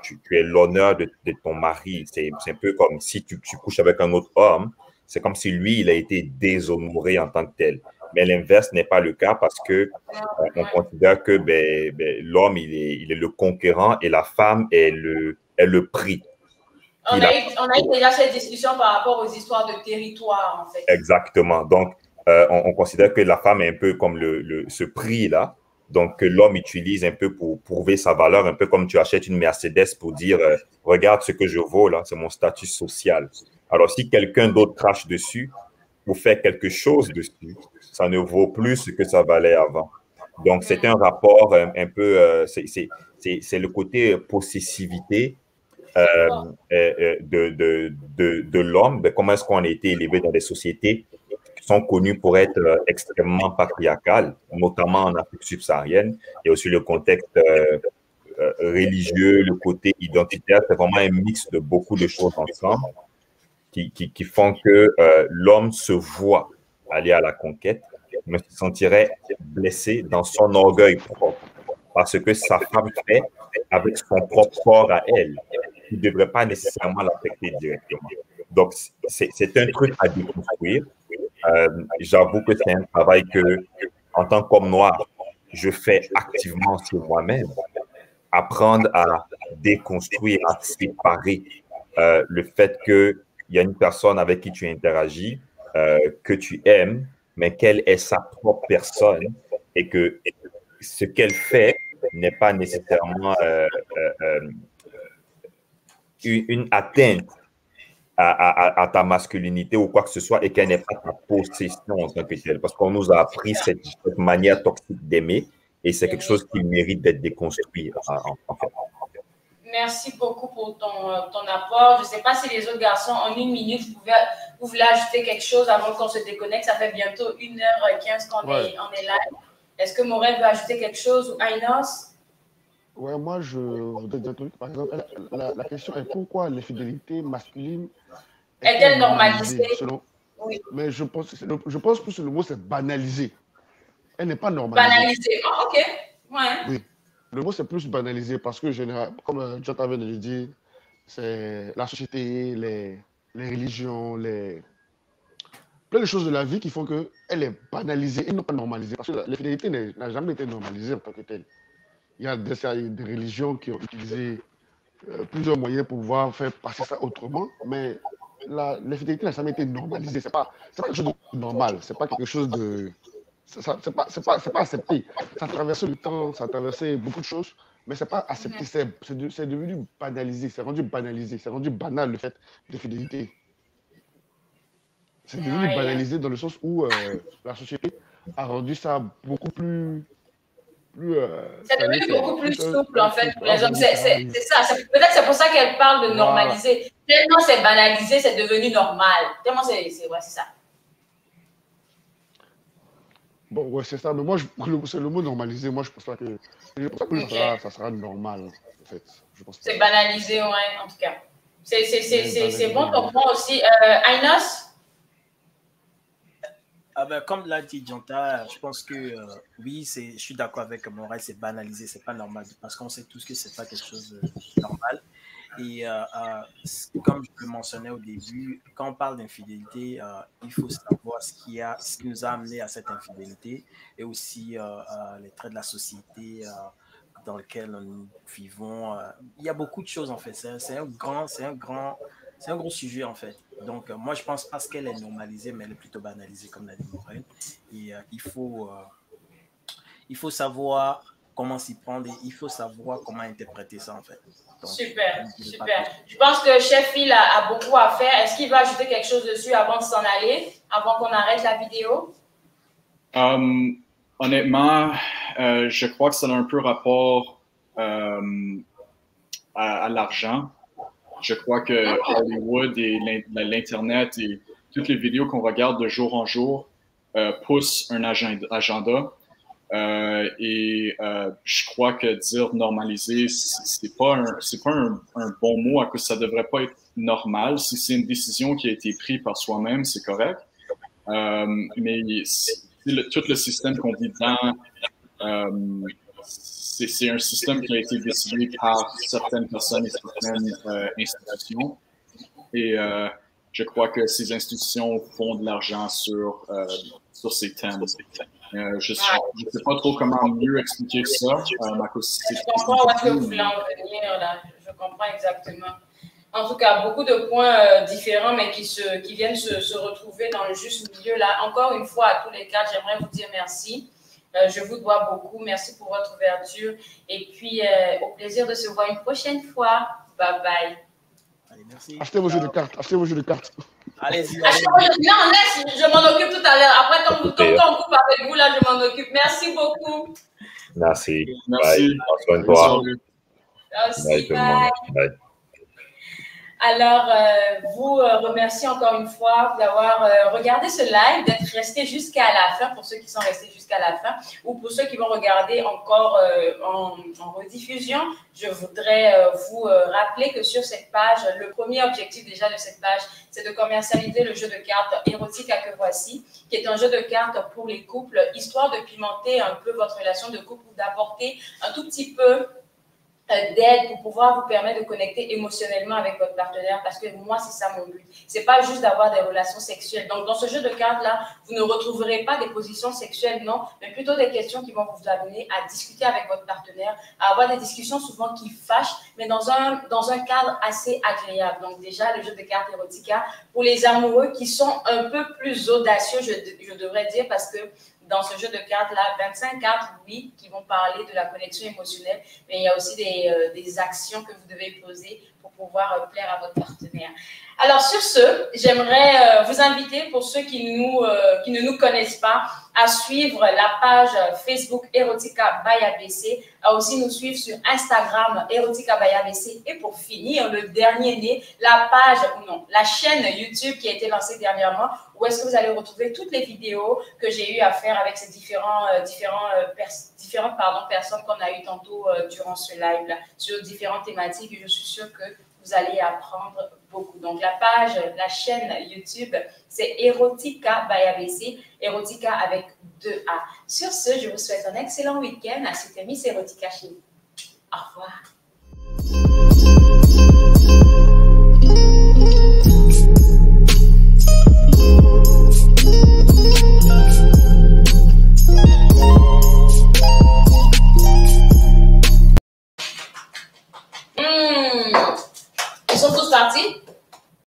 tu es l'honneur de ton mari. C'est un peu comme si tu couches avec un autre homme, c'est comme si lui, il a été déshonoré en tant que tel. Mais l'inverse n'est pas le cas parce que on considère que l'homme, il est le conquérant et la femme est le prix. On a eu déjà cette discussion par rapport aux histoires de territoire, en fait. Exactement. Donc, on considère que la femme est un peu comme ce prix-là, donc que l'homme utilise un peu pour prouver sa valeur, un peu comme tu achètes une Mercedes pour dire regarde ce que je vaux là, c'est mon statut social. Alors, si quelqu'un d'autre crache dessus ou fait quelque chose dessus, ça ne vaut plus ce que ça valait avant. Donc, c'est un rapport un peu, c'est le côté possessivité de l'homme, comment est-ce qu'on a été élevé dans des sociétés qui sont connues pour être extrêmement patriarcales, notamment en Afrique subsaharienne, et aussi le contexte religieux, le côté identitaire. C'est vraiment un mix de beaucoup de choses ensemble qui font que l'homme se voit aller à la conquête, mais se sentirait blessé dans son orgueil propre, parce que sa femme fait avec son propre corps à elle, qui ne devrait pas nécessairement l'affecter directement. Donc, c'est un truc à déconstruire. J'avoue que c'est un travail que, en tant qu'homme noir, je fais activement sur moi-même. Apprendre à déconstruire, à séparer le fait qu'il y a une personne avec qui tu interagis, que tu aimes, mais qu'elle est sa propre personne et que ce qu'elle fait n'est pas nécessairement une atteinte à ta masculinité ou quoi que ce soit et qu'elle n'est pas ta possession en tant que telle. Parce qu'on nous a appris cette manière toxique d'aimer et c'est quelque chose qui mérite d'être déconstruit en fait. Merci beaucoup pour ton apport. Je ne sais pas si les autres garçons, en une minute, vous voulez ajouter quelque chose avant qu'on se déconnecte. Ça fait bientôt 1h15 qu'on est live. Est-ce que Morel veut ajouter quelque chose ou Ainos? Ouais, moi, je voudrais dire un truc. Par exemple, la question est pourquoi l'infidélité masculine est-elle normalisée? Oui. Mais je pense que le mot, c'est banalisé. Elle n'est pas normalisée. Banalisée, ok. Ouais. Oui. Le mot, c'est plus banalisé parce que, comme John avait dit, c'est la société, les religions, plein de choses de la vie qui font qu'elle est banalisée et non pas normalisée. Parce que l'infidélité n'a jamais été normalisée en tant que telle. Il y a des religions qui ont utilisé plusieurs moyens pour pouvoir faire passer ça autrement, mais l'infidélité n'a jamais été normalisée. C'est pas quelque chose de normal, c'est pas quelque chose de... C'est pas accepté. Ça a traversé le temps, ça a traversé beaucoup de choses, mais c'est pas accepté. C'est devenu banalisé, c'est rendu banalisé, c'est rendu banal le fait d'infidélité. C'est devenu banalisé dans le sens où la société a rendu ça beaucoup plus... c'est devenu beaucoup plus souple en fait pour les hommes. C'est ça. Peut-être c'est pour ça qu'elle parle de normaliser. Tellement c'est banalisé, c'est devenu normal. Tellement c'est ça. Bon, ouais, c'est ça. Mais moi, c'est le mot normalisé. Moi, je pense pas que ça sera normal, en fait. C'est banalisé, ouais, en tout cas. C'est bon ton point aussi. Ainos? Comme l'a dit Dianta, je pense que oui, je suis d'accord avec Morel, c'est banalisé, c'est pas normal, parce qu'on sait tous que c'est pas quelque chose de normal. Et comme je le mentionnais au début, quand on parle d'infidélité, il faut savoir ce qui nous a amené à cette infidélité et aussi les traits de la société dans lequel nous vivons. Il y a beaucoup de choses en fait. C'est un gros sujet en fait. Donc moi je pense pas qu'elle est normalisée, mais elle est plutôt banalisée comme l'a dit Morel. Et il faut savoir comment s'y prendre et il faut savoir comment interpréter ça en fait. Donc, super. Je pense que Chef Phil a beaucoup à faire. Est-ce qu'il va ajouter quelque chose dessus avant de s'en aller, avant qu'on arrête la vidéo? Honnêtement, je crois que ça a un peu rapport à l'argent. Je crois que Hollywood et l'Internet et toutes les vidéos qu'on regarde de jour en jour poussent un agenda. Je crois que dire normaliser, c'est pas un bon mot à cause ça devrait pas être normal. Si c'est une décision qui a été prise par soi-même, c'est correct. Mais tout le système qu'on vit dedans, c'est un système qui a été décidé par certaines personnes et certaines institutions. Et je crois que ces institutions font de l'argent sur ces thèmes. Je ne sais pas trop comment mieux expliquer ça. Je comprends où est-ce que vous voulez en venir, là. Je comprends exactement. En tout cas, beaucoup de points différents, mais qui viennent se retrouver dans le juste milieu. Là, encore une fois, à tous les quatre, j'aimerais vous dire merci. Je vous dois beaucoup. Merci pour votre ouverture. Et puis, au plaisir de se voir une prochaine fois. Bye bye. Allez, merci. Achetez vos jeux de cartes. Allez-y. Non, laisse, je m'en occupe tout à l'heure. Après, quand on coupe avec vous, là, je m'en occupe. Merci beaucoup. Merci. Merci. Bye. Bonne soirée. Merci. Bye. Alors, vous remercie encore une fois d'avoir regardé ce live, d'être resté jusqu'à la fin, pour ceux qui sont restés jusqu'à la fin, ou pour ceux qui vont regarder encore en rediffusion. Je voudrais vous rappeler que sur cette page, le premier objectif déjà de cette page, c'est de commercialiser le jeu de cartes Erotica que voici, qui est un jeu de cartes pour les couples, histoire de pimenter un peu votre relation de couple, d'apporter un tout petit peu d'aide pour pouvoir vous permettre de connecter émotionnellement avec votre partenaire, parce que moi, c'est ça mon but. C'est pas juste d'avoir des relations sexuelles. Donc, dans ce jeu de cartes-là, vous ne retrouverez pas des positions sexuelles, non, mais plutôt des questions qui vont vous amener à discuter avec votre partenaire, à avoir des discussions souvent qui fâchent, mais dans un cadre assez agréable. Donc, déjà, le jeu de cartes Erotica, pour les amoureux qui sont un peu plus audacieux, je devrais dire, parce que dans ce jeu de cartes-là, 25 cartes, oui, qui vont parler de la connexion émotionnelle, mais il y a aussi des actions que vous devez poser pour pouvoir plaire à votre partenaire. Alors, sur ce, j'aimerais vous inviter, pour ceux qui ne nous connaissent pas, à suivre la page Facebook Erotica by ABC, à aussi nous suivre sur Instagram Erotica by ABC, et pour finir, le dernier né, la chaîne YouTube qui a été lancée dernièrement, où est-ce que vous allez retrouver toutes les vidéos que j'ai eu à faire avec ces différentes personnes qu'on a eues tantôt durant ce live-là, sur différentes thématiques, et je suis sûre que vous allez apprendre beaucoup. Donc, la chaîne YouTube, c'est Erotica by ABC, Erotica avec 2 A. Sur ce, je vous souhaite un excellent week-end. C'était Miss Erotica chez vous. Au revoir. Ils sont tous partis?